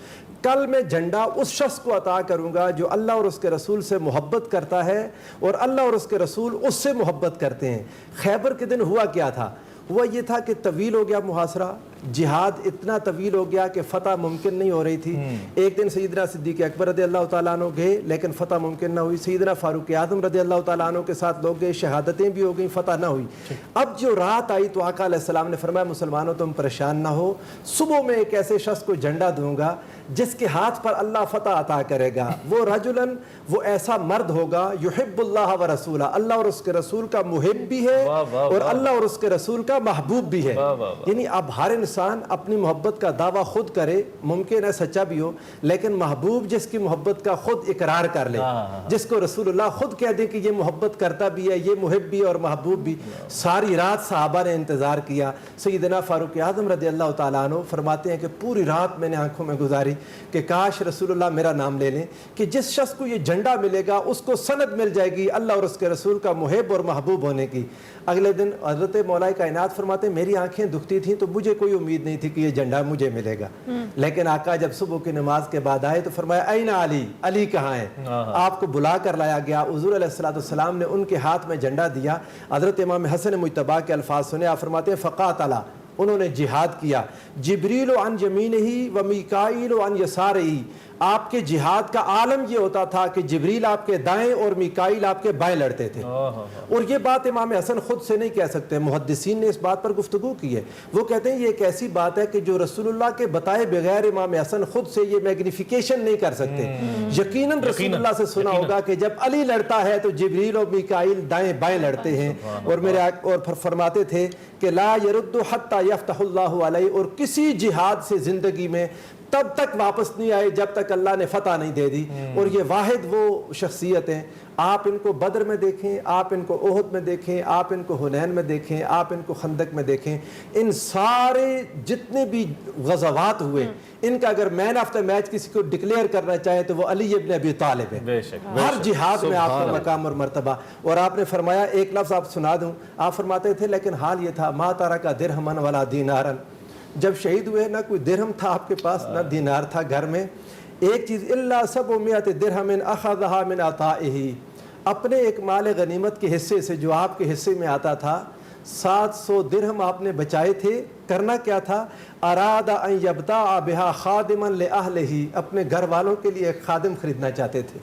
کل میں جھنڈا اس شخص کو عطا کروں گا جو اللہ اور اس کے رسول سے محبت کرتا ہے اور اللہ اور اس کے رسول اس سے محبت کرتے ہیں۔ خیبر کے دن ہوا کیا تھا؟ ہوا یہ تھا کہ طویل ہو گیا محاصرہ، جہاد اتنا طویل ہو گیا کہ فتح ممکن نہیں ہو رہی تھی۔ ایک دن سیدنا صدیق اکبر رضی اللہ تعالیٰ عنہ گئے لیکن فتح ممکن نہ ہوئی، سیدنا فاروق اعظم رضی اللہ تعالیٰ عنہ کے ساتھ لوگ گئے، شہادتیں بھی ہو گئیں، فتح نہ ہوئی۔ اب جو رات آئی تو آقا علیہ السلام نے فرمایا مسلمانوں تم پریشان نہ ہو، صبح میں ایک ایسے شخص کو جھنڈا دوں گا جس کے ہاتھ پر اللہ فتح عطا کرے گا، وہ رجلن، وہ ایسا مرد ہوگا یحب اللہ و رسولہ، اللہ اور اس کے رسول کا محب بھی ہے اور اللہ اور اس کے رسول کا محبوب بھی ہے۔ یعنی اب ہر انسان اپنی محبت کا دعویٰ خود کرے، ممکن ہے سچا بھی ہو، لیکن محبوب جس کی محبت کا خود اقرار کر لے، جس کو رسول اللہ خود کہہ دے کہ یہ محبت کرتا بھی ہے، یہ محب بھی اور محبوب بھی۔ ساری رات صحابہ نے انتظار کیا۔ سیدنا فاروق اعظم رضی اللہ تعالیٰ عنہ فرماتے ہیں کہ پوری رات میں نے آنکھوں میں گزاری کہ کاش رسول اللہ میرا نام لے لیں کہ جس شخص کو یہ جھنڈا ملے گا اس کو سند مل جائے گی اللہ اور اس کے رسول کا محب اور محبوب ہونے کی۔ اگلے دن حضرت مولا کائنات فرماتے ہیں میری آنکھیں دکھتی تھیں تو مجھے کوئی امید نہیں تھی کہ یہ جھنڈا مجھے ملے گا، لیکن آقا جب صبح کی نماز کے بعد آئے تو فرمایا این علی، علی کہاں ہے؟ آپ کو بلا کر لایا گیا، حضور علیہ السلام نے ان کے ہاتھ میں جھنڈا دیا۔ حضرت امام حسن مجتبیٰ کے الفاظ سنے، آپ فرماتے ہیں فقاتلا، انہوں نے جہاد کیا، جبریل عن یمینہ و میکائیل عن یسارہ، آپ کے جہاد کا عالم یہ ہوتا تھا کہ جبریل آپ کے دائیں اور میکائیل آپ کے بائیں لڑتے تھے۔ اور یہ بات امام حسن خود سے نہیں کہہ سکتے، محدثین نے اس بات پر گفتگو کی ہے، وہ کہتے ہیں یہ ایک ایسی بات ہے کہ جو رسول اللہ کے بتائے بغیر امام حسن خود سے یہ میگنیفیکیشن نہیں کر سکتے۔ یقیناً رسول اللہ سے سنا ہوگا کہ جب علی لڑتا ہے تو جبریل اور میکائیل دائیں بائیں لڑتے ہیں، اور فرماتے تھے کہ لا يرد حتى يفتح اللہ علیہ، اور کسی جہاد سے زندگی میں تب تک واپس نہیں آئے جب تک اللہ نے فتح نہیں دے دی۔ اور یہ واحد وہ شخصیت ہیں، آپ ان کو بدر میں دیکھیں، آپ ان کو احد میں دیکھیں، آپ ان کو حنین میں دیکھیں، آپ ان کو خندق میں دیکھیں، ان سارے جتنے بھی غزوات ہوئے ان کا اگر مین آف دا میچ کسی کو ڈکلیئر کرنا چاہے تو وہ علی ابن ابی طالب ہے۔ ہر جہاد میں آپ کا مقام اور مرتبہ۔ اور آپ نے فرمایا ایک لفظ آپ سنا دوں، آپ فرماتے تھے لیکن حال یہ تھا ما ترک درہما ولا دینارا، جب شہید ہوئے نہ کوئی درہم تھا آپ کے پاس نہ دینار تھا گھر میں، ایک چیز الا 700 درہم اخذها من عطائہ، اپنے ایک مال غنیمت کے حصے سے جو آپ کے حصے میں آتا تھا 700 درہم آپ نے بچائے تھے۔ کرنا کیا تھا؟ اراد ان یبتاع بها خادما لأہلہ، اپنے گھر والوں کے لیے ایک خادم خریدنا چاہتے تھے۔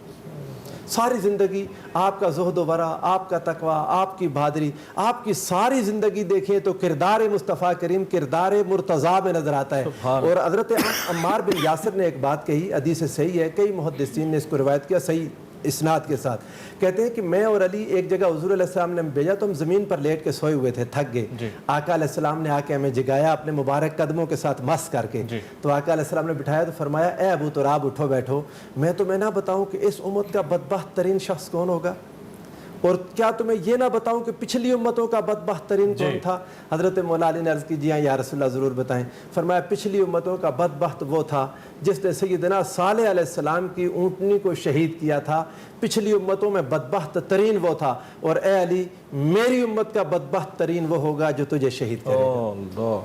ساری زندگی آپ کا زہد و ورع، آپ کا تقوی، آپ کی بہادری، آپ کی ساری زندگی دیکھیں تو کردار مصطفیٰ کریم کردار مرتضیٰ میں نظر آتا ہے. اور حضرت عمار بن یاسر نے ایک بات کہی، حدیث صحیح ہے، کئی محدثین نے اس کو روایت کیا صحیح اسناد کے ساتھ. کہتے ہیں کہ میں اور علی ایک جگہ حضور علیہ السلام نے بھیجا تو ہم زمین پر لیٹ کے سوئے ہوئے تھے، تھک گئے. آقا علیہ السلام نے آ کے ہمیں جگایا اپنے مبارک قدموں کے ساتھ مس کر کے. تو آقا علیہ السلام نے بٹھایا تو فرمایا اے ابو تراب اٹھو بیٹھو، میں تمہیں نہ بتاؤں کہ اس امت کا بدبخت ترین شخص کون ہوگا، اور کیا تمہیں یہ نہ بتاؤں کہ پچھلی امتوں کا بدبخت ترین کون تھا. حضرت مولا علی نے عرض کی جی ہاں یا رسول اللہ ضرور بتائیں. فرمایا پچھلی امتوں کا بدبخت وہ تھا جس نے سیدنا صالح علیہ السلام کی اونٹنی کو شہید کیا تھا. پچھلی امتوں میں بدبخت ترین وہ تھا، اور اے علی میری امت کا بدبخت ترین وہ ہوگا جو تجھے شہید کرے گا.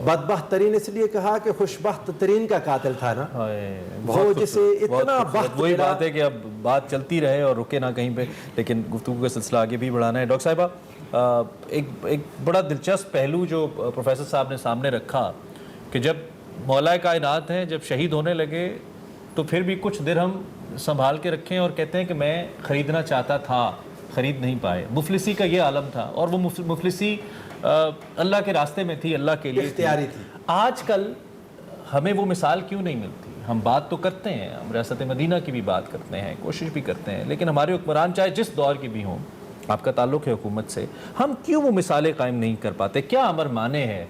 بدبخت ترین اس لیے کہا کہ خوشبخت ترین کا قاتل تھا نا وہ جسے اتنا بخت. وہی بات ہے کہ اب بات چلتی رہے اور رکے نہ کہیں پہ، لیکن گفتگو کا سلسلہ آگے بھی بڑھانا ہے. ڈاکٹر صاحبہ ایک بڑا دلچسپ پہلو جو پروفیسر صاحب نے سامنے رکھا کہ جب مولا کائنات ہیں جب شہید ہونے لگے تو پھر بھی کچھ درہم سنبھال کے رکھیں اور کہتے ہیں کہ میں خریدنا چاہتا تھا، خرید نہیں پائے. مفلسی کا یہ عالم تھا، اور وہ مفلسی اللہ کے راستے میں تھی، اللہ کے لیے اختیاری تھی. آج کل ہمیں وہ مثال کیوں نہیں ملتی؟ ہم بات تو کرتے ہیں، ہم ریاست مدینہ کی بھی بات کرتے ہیں، کوشش بھی کرتے ہیں، لیکن ہمارے حکمران چاہے جس دور کی بھی ہوں، آپ کا تعلق ہے حکومت سے، ہم کیوں وہ مثالیں قائم نہیں کر پاتے؟ کیا امر مانے ہیں؟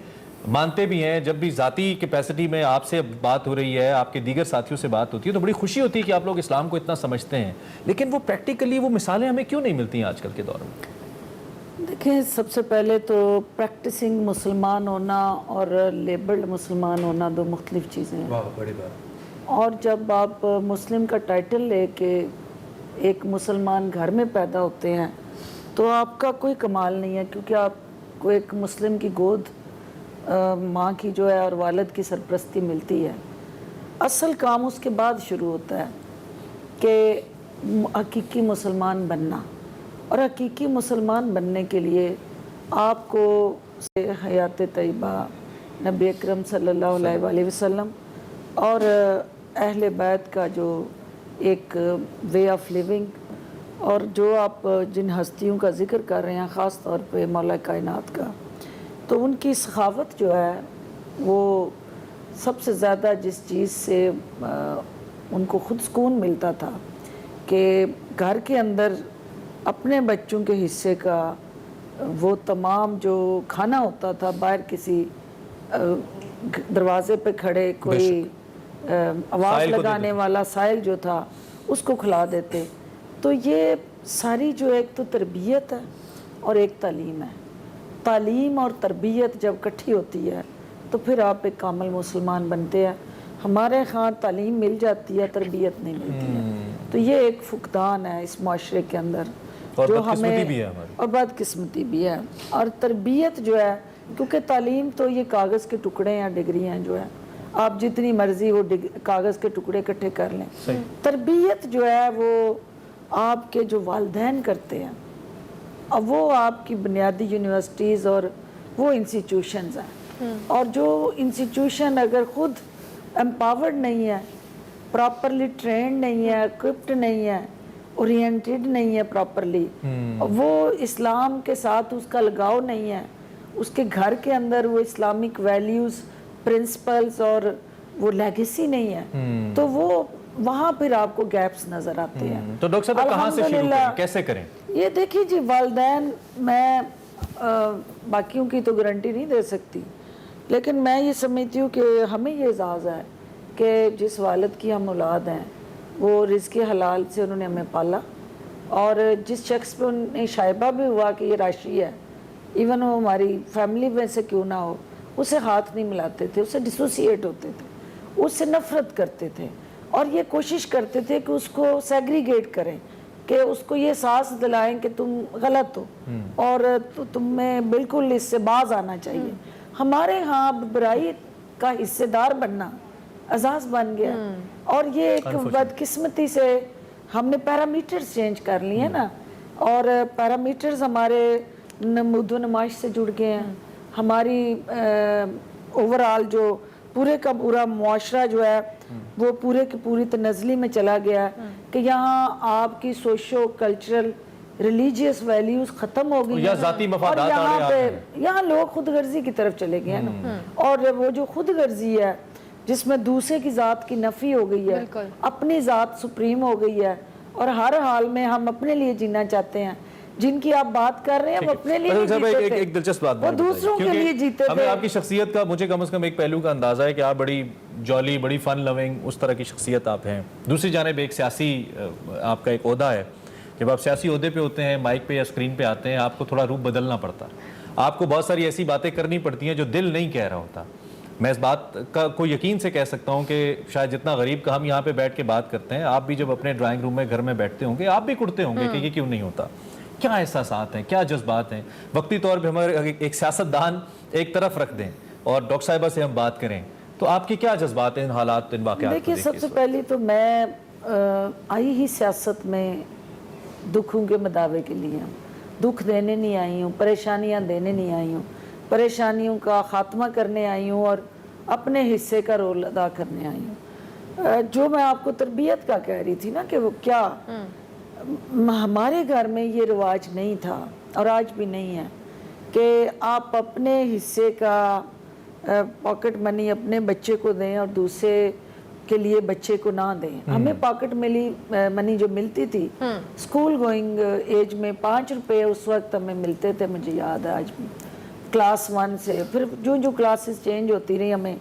مانتے بھی ہیں، جب بھی ذاتی کیپیسٹی میں آپ سے بات ہو رہی ہے، آپ کے دیگر ساتھیوں سے بات ہوتی ہے تو بڑی خوشی ہوتی ہے کہ آپ لوگ اسلام کو اتنا سمجھتے ہیں، لیکن وہ پریکٹیکلی وہ مثالیں ہمیں کیوں نہیں ملتی ہیں آج کل کے دور میں؟ دیکھیں، سب سے پہلے تو پریکٹسنگ مسلمان ہونا اور لیبلڈ مسلمان ہونا دو مختلف چیزیں ہیں. بڑی بات. اور جب آپ مسلم کا ٹائٹل لے کے ایک مسلمان گھر میں پیدا ہوتے ہیں تو آپ کا کوئی کمال نہیں ہے، کیونکہ آپ کو ایک مسلم کی گود ماں کی جو ہے اور والد کی سرپرستی ملتی ہے. اصل کام اس کے بعد شروع ہوتا ہے کہ حقیقی مسلمان بننا، اور حقیقی مسلمان بننے کے لیے آپ کو حیات طیبہ، نبی اکرم صلی اللہ علیہ وآلہ وسلم اور اہل بیت کا جو ایک وے آف لیونگ، اور جو آپ جن ہستیوں کا ذکر کر رہے ہیں خاص طور پہ مولا کائنات کا، تو ان کی سخاوت جو ہے وہ سب سے زیادہ جس چیز سے ان کو خود سکون ملتا تھا کہ گھر کے اندر اپنے بچوں کے حصے کا وہ تمام جو کھانا ہوتا تھا باہر کسی دروازے پہ کھڑے کوئی آواز لگانے والا سائل جو تھا اس کو کھلا دیتے. تو یہ ساری جو ایک تو تربیت ہے اور ایک تعلیم ہے. تعلیم اور تربیت جب کٹھی ہوتی ہے تو پھر آپ ایک کامل مسلمان بنتے ہیں. ہمارے ہاں تعلیم مل جاتی ہے، تربیت نہیں ملتی ہے، تو یہ ایک فقدان ہے اس معاشرے کے اندر جو ہمیں، اور بدقسمتی بھی ہے. اور تربیت جو ہے، کیونکہ تعلیم تو یہ کاغذ کے ٹکڑے ہیں، ڈگری ہیں جو ہے، آپ جتنی مرضی وہ کاغذ کے ٹکڑے اکٹھے کر لیں. تربیت جو ہے وہ آپ کے جو والدین کرتے ہیں، اب وہ آپ کی بنیادی یونیورسٹیز اور وہ انسٹیٹیوشنز ہیں، اور جو انسٹیٹیوشن اگر خود امپاورڈ نہیں ہے، پراپرلی ٹرینڈ نہیں ہے، اکوپڈ نہیں ہے، اورینٹڈ نہیں ہے پراپرلی، وہ اسلام کے ساتھ اس کا لگاؤ نہیں ہے، اس کے گھر کے اندر وہ اسلامک ویلیوز، پرنسپلز اور وہ لیگیسی نہیں ہے، تو وہ وہاں پھر آپ کو گیپس نظر آتے ہیں. تو ڈاکٹر صاحب کہاں سے شروع کریں، کیسے کریں؟ یہ دیکھیں جی، والدین، میں باقیوں کی تو گارنٹی نہیں دے سکتی، لیکن میں یہ سمجھتی ہوں کہ ہمیں یہ اعزاز ہے کہ جس والد کی ہم اولاد ہیں وہ رزق حلال سے انہوں نے ہمیں پالا، اور جس شخص پہ انہیں شائبہ بھی ہوا کہ یہ راشی ہے، ایون وہ ہماری فیملی میں سے کیوں نہ ہو، اسے ہاتھ نہیں ملاتے تھے، اسے ڈسوسیٹ ہوتے تھے، اس سے نفرت کرتے تھے، اور یہ کوشش کرتے تھے کہ اس کو سیگریگیٹ کریں، کہ اس کو یہ احساس دلائیں کہ تم غلط ہو اور تمہیں بالکل اس سے باز آنا چاہیے. ہمارے ہاں برائی کا حصے دار بننا اعزاز بن گیا، اور یہ ایک بدقسمتی سے ہم نے پیرامیٹرز چینج کر لیے نا، اور پیرامیٹرز ہمارے نمود و نمائش سے جڑ گئے ہیں. ہماری اوورآل جو پورے کا پورا معاشرہ جو ہے وہ پورے کی پوری تنزلی میں چلا گیا ہے کہ یہاں آپ کی سوشو کلچرل ریلیجیس ویلیوز ختم ہو گئی یا ہیں ذاتی اور مفادات یہاں پہ یہاں لوگ خود غرضی کی طرف چلے گئے ہیں نا. اور وہ جو خود غرضی ہے جس میں دوسرے کی ذات کی نفی ہو گئی ہے, اپنی ذات سپریم ہو گئی ہے, اور ہر حال میں ہم اپنے لیے جینا چاہتے ہیں. جن کی آپ بات کر رہے ہیں وہ اپنے لیے جیتے تھے, ایک دلچسپ بات وہ دوسروں کے لیے جیتے تھے. ہمیں آپ کی شخصیت کا مجھے کم از کم ایک پہلو کا اندازہ ہے کہ آپ بڑی جولی, بڑی فن لونگ اس طرح کی شخصیت آپ ہیں. دوسری جانب ایک سیاسی آپ کا ایک عہدہ ہے. جب آپ سیاسی عہدے پہ ہوتے ہیں, مائک پہ یا اسکرین پہ آتے ہیں, آپ کو تھوڑا روپ بدلنا پڑتا ہے. آپ کو بہت ساری ایسی باتیں کرنی پڑتی ہیں جو دل نہیں کہہ رہا ہوتا. میں اس بات کو یقین سے کہہ سکتا ہوں کہ شاید جتنا غریب کا ہم یہاں پہ بیٹھ کے بات کرتے ہیں, آپ بھی جب اپنے ڈرائنگ روم میں گھر میں بیٹھتے ہوں گے آپ بھی کڑتے ہوں گے کہ یہ کیوں نہیں ہوتا. کیا احساسات ہیں, کیا جذبات ہیں؟ وقتی طور پہ ہمارے ایک سیاستدان ایک طرف رکھ دیں اور ڈاکٹر صاحبہ سے ہم بات کریں تو آپ کے کیا جذبات ہیں ان حالات, ان واقعات کو دیکھ کے؟ دیکھیے, سب سے پہلی تو میں آئی ہی سیاست میں دکھوں کے مداوے کے لیے. دکھ دینے نہیں آئی ہوں, پریشانیاں دینے نہیں آئی ہوں, پریشانیوں کا خاتمہ کرنے آئی ہوں اور اپنے حصے کا رول ادا کرنے آئی ہوں. جو میں آپ کو تربیت کا کہہ رہی تھی نا کہ وہ کیا ہمارے گھر میں یہ رواج نہیں تھا اور آج بھی نہیں ہے کہ آپ اپنے حصے کا پاکٹ منی اپنے بچے کو دیں اور دوسرے کے لیے بچے کو نہ دیں. ہمیں پاکٹ منی جو ملتی تھی اسکول گوئنگ ایج میں 5 روپے اس وقت ہمیں ملتے تھے, مجھے یاد ہے آج بھی, کلاس 1 سے. پھر جو کلاسز چینج ہوتی رہی ہمیں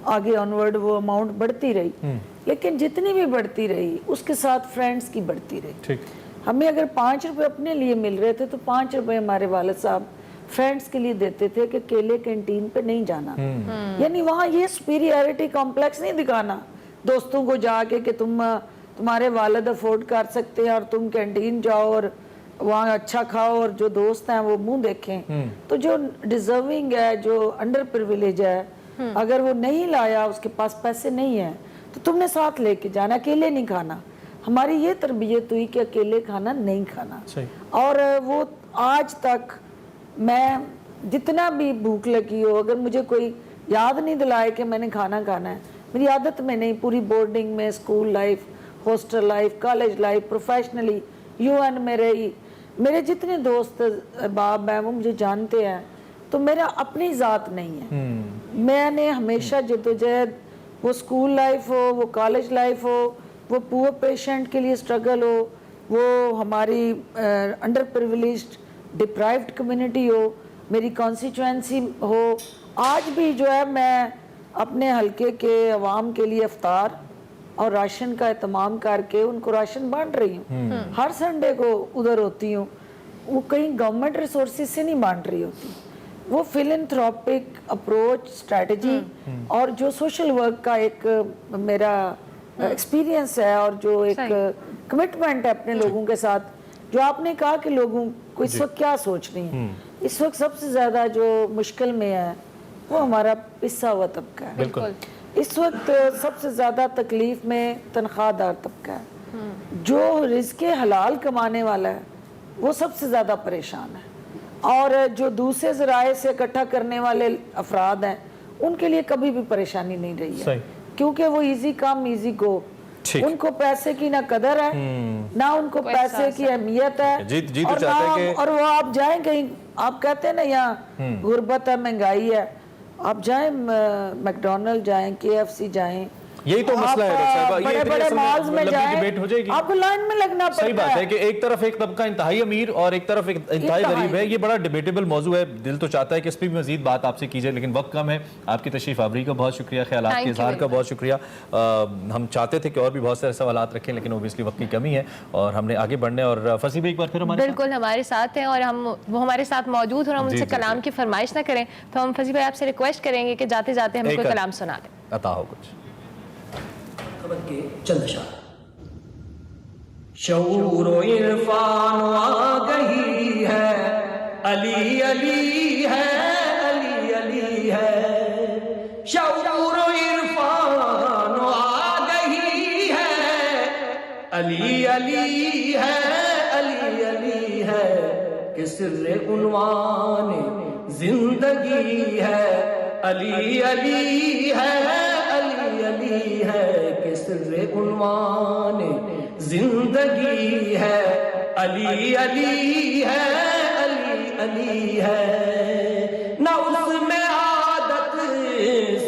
آگے آنورڈ وہ اماؤنٹ بڑھتی رہی, لیکن جتنی بھی بڑھتی رہی اس کے ساتھ فرینڈز کی بڑھتی رہی. ہمیں اگر 5 روپے اپنے لیے مل رہے تھے تو 5 روپے ہمارے والد صاحب فرینڈز کے لیے دیتے تھے کہ کیلے کینٹین پہ نہیں جانا. یعنی وہاں یہ سپیریارٹی کمپلیکس نہیں دکھانا دوستوں کو جا کے کہ تمہارے والد افورڈ کر سکتے ہیں اور تم کینٹین جاؤ اور وہاں اچھا کھاؤ اور جو دوست ہیں وہ منہ دیکھیں. تو جو ڈیزرونگ ہے, جو انڈر پریویلیج ہے, اگر وہ نہیں لایا, اس کے پاس پیسے نہیں ہیں, تو تم نے ساتھ لے کے جانا, اکیلے نہیں کھانا. ہماری یہ تربیت ہوئی کہ اکیلے کھانا نہیں کھانا. اور وہ آج تک میں جتنا بھی بھوک لگی ہو, اگر مجھے کوئی یاد نہیں دلائے کہ میں نے کھانا کھانا ہے, میری عادت میں نہیں. پوری بورڈنگ میں, school life, hostel life, college life, professionally UN میں رہی, میرے جتنے دوست احباب ہیں وہ مجھے جانتے ہیں. تو میرا اپنی ذات نہیں ہے. میں نے ہمیشہ جدوجہد, وہ اسکول لائف ہو, وہ کالج لائف ہو, وہ پور پیشنٹ کے لیے اسٹرگل ہو, وہ ہماری انڈر پریویلیجڈ ڈپرائیوڈ کمیونٹی ہو, میری کانسٹیچوئنسی ہو, آج بھی جو ہے میں اپنے حلقے کے عوام کے لیے افطار اور راشن کا اہتمام کر کے ان کو راشن بانٹ رہی ہوں. ہر سنڈے کو ادھر ہوتی ہوں. وہ کہیں گورنمنٹ ریسورسز سے نہیں بانٹ رہی ہوتی, وہ فلنتھروپک اپروچ, اسٹریٹجی اور جو سوشل ورک کا ایک میرا ایکسپیرینس ہے اور جو ایک کمٹمنٹ ہے اپنے لوگوں کے ساتھ. جو آپ نے کہا کہ لوگوں کو اس وقت کیا سوچ رہی ہیں, اس وقت سب سے زیادہ جو مشکل میں ہے وہ ہمارا پسا ہوا طبقہ ہے. اس وقت سب سے زیادہ تکلیف میں تنخواہ دار طبقہ ہے. جو رزق حلال کمانے والا ہے وہ سب سے زیادہ پریشان ہے, اور جو دوسرے ذرائع سے اکٹھا کرنے والے افراد ہیں ان کے لیے کبھی بھی پریشانی نہیں رہی ہے, کیونکہ وہ ایزی کم ایزی گو. ان کو پیسے کی نہ قدر ہے, نہ ان کو پیسے کی اہمیت ہے, اور وہ آپ جائیں کہیں, آپ کہتے ہیں نا یہاں غربت ہے, مہنگائی ہے, آپ جائیں میکڈونلڈ جائیں, KFC جائیں, یہی تو مسئلہ ہے ڈاکٹر صاحبہ. بڑے بڑے مالز میں ڈیبیٹ ہو جائے گی, آپ کو لائن میں لگنا پڑتا ہے. صحیح بات ہے کہ ایک طرف ایک طبقہ انتہائی امیر اور ایک طرف ایک انتہائی غریب ہے. یہ بڑا ڈیبیٹیبل موضوع ہے. دل تو چاہتا ہے کہ اس پہ بھی مزید بات آپ سے کی جائے, لیکن وقت کم ہے. آپ کی تشریف آوری کا بہت شکریہ, خیالات کے اظہار کا بہت شکریہ. ہم چاہتے تھے کہ اور بھی بہت سارے سوالات رکھیں, لیکن اوبیسلی وقت کی کمی ہے اور ہم نے آگے بڑھنے. اور فصیح بھائی ایک بار پھر ہمارے بالکل ہمارے ساتھ ہیں اور وہ ہمارے ساتھ موجود ہیں, اور ہم ان سے کلام کی فرمائش نہ کریں تو ہم فصیح بھائی آپ سے ریکویسٹ کریں گے کہ جاتے جاتے ہمیں کوئی کلام سنا دیں. عطا ہو کچھ کے چند اشعار. شعور و عرفان آ گئی ہے, علی علی ہے, علی علی ہے. شعور و عرفان آ گئی ہے, علی علی ہے, علی علی ہے. کہ سر عنوان زندگی ہے, علی علی ہے، علی علی ہے کہ سر عنوان زندگی ہے، علی علی ہے، علی علی ہے، نہ اس میں عادت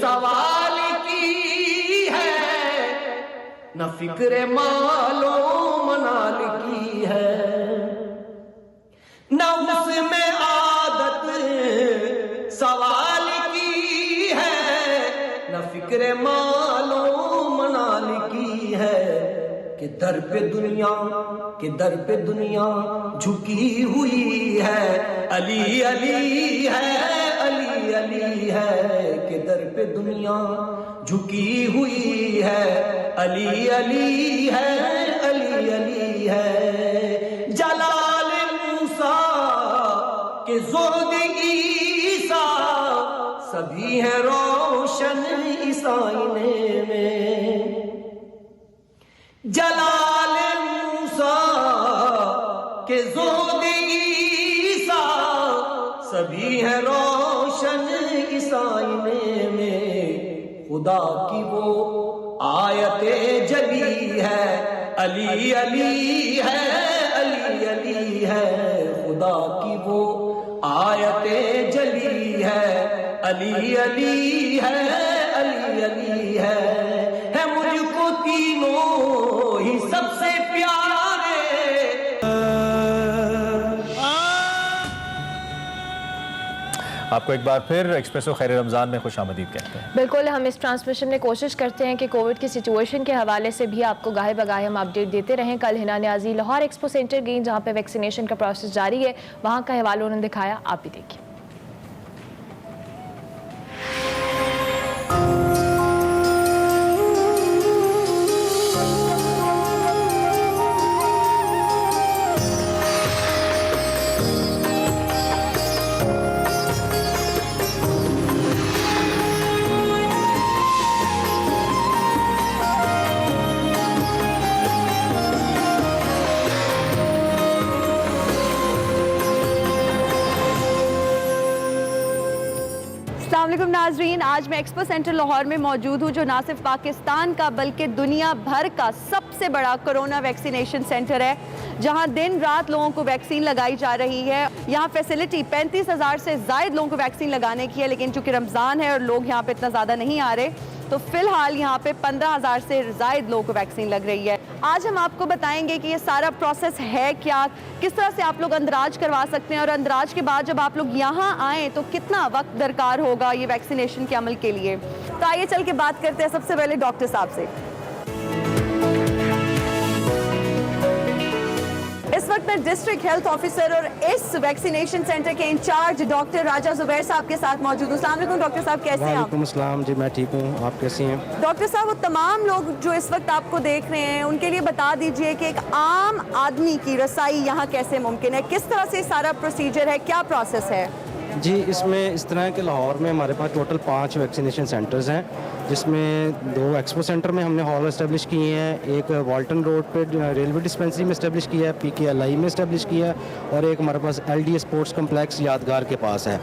سوال کی ہے، نہ فکر مال و منال کی ہے، نہ اس میں عادت سوال کی ہے، نہ فکر مال و منال کی ہے، کہ در پہ دنیا جھکی ہوئی ہے، علی علی ہے، علی علی ہے کہ در پہ دنیا جھکی ہوئی ہے، علی علی ہے، علی علی ہے، جلال موسیٰ کہ زہد عیسیٰ سبھی ہیں روشن اس آئینے میں، جلال موسیٰ کہ زہد عیسیٰ سبھی ہیں روشن اس آئینے میں، خدا کی وہ آیت جلی ہے، علی علی ہے، علی علی ہے، خدا کی وہ آیت جلی ہے، علی علی ہے، علی علی ہے مجھ کو تینوں ہی سب سے پیارے۔ آپ کو ایک بار پھر ایکسپریسو خیر رمضان میں خوش آمدید کہتے ہیں۔ بالکل، ہم اس ٹرانسمیشن میں کوشش کرتے ہیں کہ کووڈ کی سچویشن کے حوالے سے بھی آپ کو گاہے بگاہے ہم اپڈیٹ دیتے رہیں۔ کل ہنا نیازی لاہور ایکسپو سینٹر گئی جہاں پہ ویکسینیشن کا پروسیس جاری ہے، وہاں کا حوالہ انہوں نے دکھایا، آپ بھی دیکھیں۔ السلام علیکم ناظرین، آج میں ایکسپو سینٹر لاہور میں موجود ہوں جو نہ صرف پاکستان کا بلکہ دنیا بھر کا سب سے بڑا کرونا ویکسینیشن سینٹر ہے، جہاں دن رات لوگوں کو ویکسین لگائی جا رہی ہے۔ یہاں فیسلٹی 35,000 سے زائد لوگوں کو ویکسین لگانے کی ہے، لیکن چونکہ رمضان ہے اور لوگ یہاں پہ اتنا زیادہ نہیں آ رہے تو فی الحال یہاں پہ 15,000 سے زائد لوگوں کو ویکسین لگ رہی ہے۔ آج ہم آپ کو بتائیں گے کہ یہ سارا پروسیس ہے کیا، کس طرح سے آپ لوگ اندراج کروا سکتے ہیں، اور اندراج کے بعد جب آپ لوگ یہاں آئیں تو کتنا وقت درکار ہوگا یہ ویکسینیشن کے عمل کے لیے۔ تو آئیے چل کے بات کرتے ہیں سب سے پہلے ڈاکٹر صاحب سے۔ اس وقت میں ڈسٹرکٹ ہیلتھ آفیسر اور اس ویکسینیشن سینٹر کے انچارج ڈاکٹر راجہ زبیر صاحب کے ساتھ موجود ہوں۔ السلام علیکم ڈاکٹر صاحب، کیسے ہیں آپ؟ وعلیکم السلام جی، میں ٹھیک ہوں، آپ کیسی ہیں؟ ڈاکٹر صاحب، وہ تمام لوگ جو اس وقت آپ کو دیکھ رہے ہیں ان کے لیے بتا دیجئے کہ ایک عام آدمی کی رسائی یہاں کیسے ممکن ہے، کس طرح سے سارا پروسیجر ہے، کیا پروسیس ہے؟ جی، اس میں اس طرح ہے کہ لاہور میں ہمارے پاس ٹوٹل 5 ویکسینیشن سینٹرز ہیں، جس میں 2 ایکسپو سینٹر میں ہم نے ہال اسٹیبلش کیے ہیں، ایک والٹن روڈ پہ ریلوے ڈسپینسری میں اسٹیبلش کیا ہے، PKLI میں اسٹیبلش کیا ہے، اور ایک ہمارے پاس LD اسپورٹس کمپلیکس یادگار کے پاس ہے۔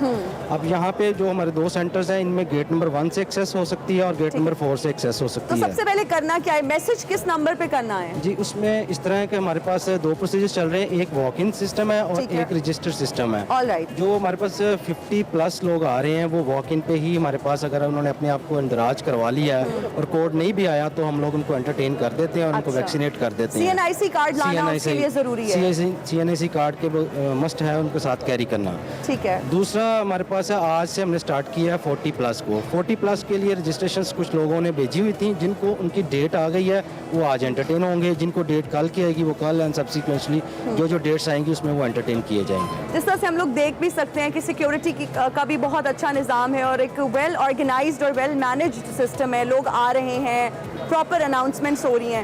اب یہاں پہ جو ہمارے 2 سینٹرز ہیں، ان میں گیٹ نمبر 1 سے ایکسیس ہو سکتی ہے اور گیٹ نمبر 4 سے ایکسیس ہو سکتی ہے۔ تو سب سے پہلے کرنا کیا ہے، میسج کس نمبر پہ کرنا ہے؟ جی، اس میں اس طرح ہے کہ ہمارے پاس 2 پروسیجر چل رہے ہیں، ایک واک ان سسٹم ہے اور ایک رجسٹر سسٹم ہے۔ جو ہمارے پاس 50+ لوگ آ رہے ہیں وہ واک ان پہ ہی ہمارے پاس، اگر انہوں نے اپنے آپ کو اندراج کروا لیا ہے اور کوڈ نہیں بھی آیا تو ہم لوگ ان کو انٹرٹین کر دیتے ہیں اور ان کو ویکسینیٹ کر دیتے ہیں۔ CNIC کارڈ لانا اس کے لیے ضروری ہے؟ CNIC کارڈ کے مسٹ ہے ان کے ساتھ کیری کرنا۔ ٹھیک ہے۔ دوسرا ہمارے پاس ہے، آج سے ہم نے سٹارٹ کیا ہے 40+ کو۔ 40+ کے لیے رجسٹریشنز کچھ لوگوں نے بھیجی ہوئی تھیں، جن کو ان کی ڈیٹ آ گئی ہے وہ آج انٹرٹین ہوں گے، جن کو ڈیٹ کل کی آئے گی وہ کل، اینڈ سبسیکوینٹلی جو ڈیٹس آئیں گی اس میں وہ انٹرٹین کیے جائیں گے۔ جس طرح سے ہم لوگ دیکھ بھی سکتے ہیں کہ سیکیورٹی کا بھی بہت اچھا نظام ہے اور ایک ویل آرگنائزڈ اور ویل مینجڈ سسٹم ہے، لوگ آ رہے ہیں، پراپر اناؤنسمنٹس ہو رہی ہیں۔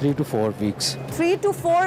3 to 4 weeks। 3 to 4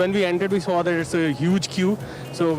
when we entered we saw that it's a huge queue, so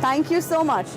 Thank you so much.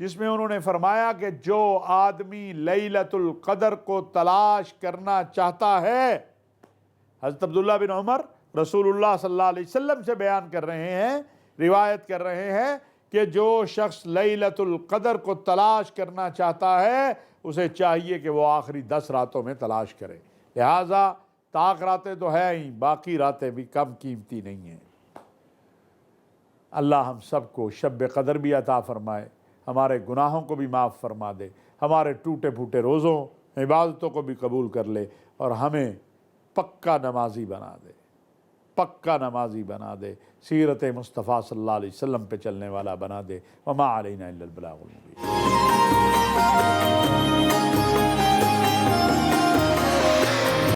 جس میں انہوں نے فرمایا کہ جو آدمی لیلۃ القدر کو تلاش کرنا چاہتا ہے، حضرت عبداللہ بن عمر رسول اللہ صلی اللہ علیہ وسلم سے بیان کر رہے ہیں، روایت کر رہے ہیں کہ جو شخص لیلۃ القدر کو تلاش کرنا چاہتا ہے اسے چاہیے کہ وہ آخری 10 راتوں میں تلاش کرے۔ لہٰذا طاق راتیں تو ہے ہی، باقی راتیں بھی کم قیمتی نہیں ہیں۔ اللہ ہم سب کو شب قدر بھی عطا فرمائے، ہمارے گناہوں کو بھی معاف فرما دے، ہمارے ٹوٹے پھوٹے روزوں عبادتوں کو بھی قبول کر لے، اور ہمیں پکا نمازی بنا دے، پکا نمازی بنا دے، سیرت مصطفیٰ صلی اللہ علیہ وسلم پہ چلنے والا بنا دے۔ وما علینا الا البلاغ المبین۔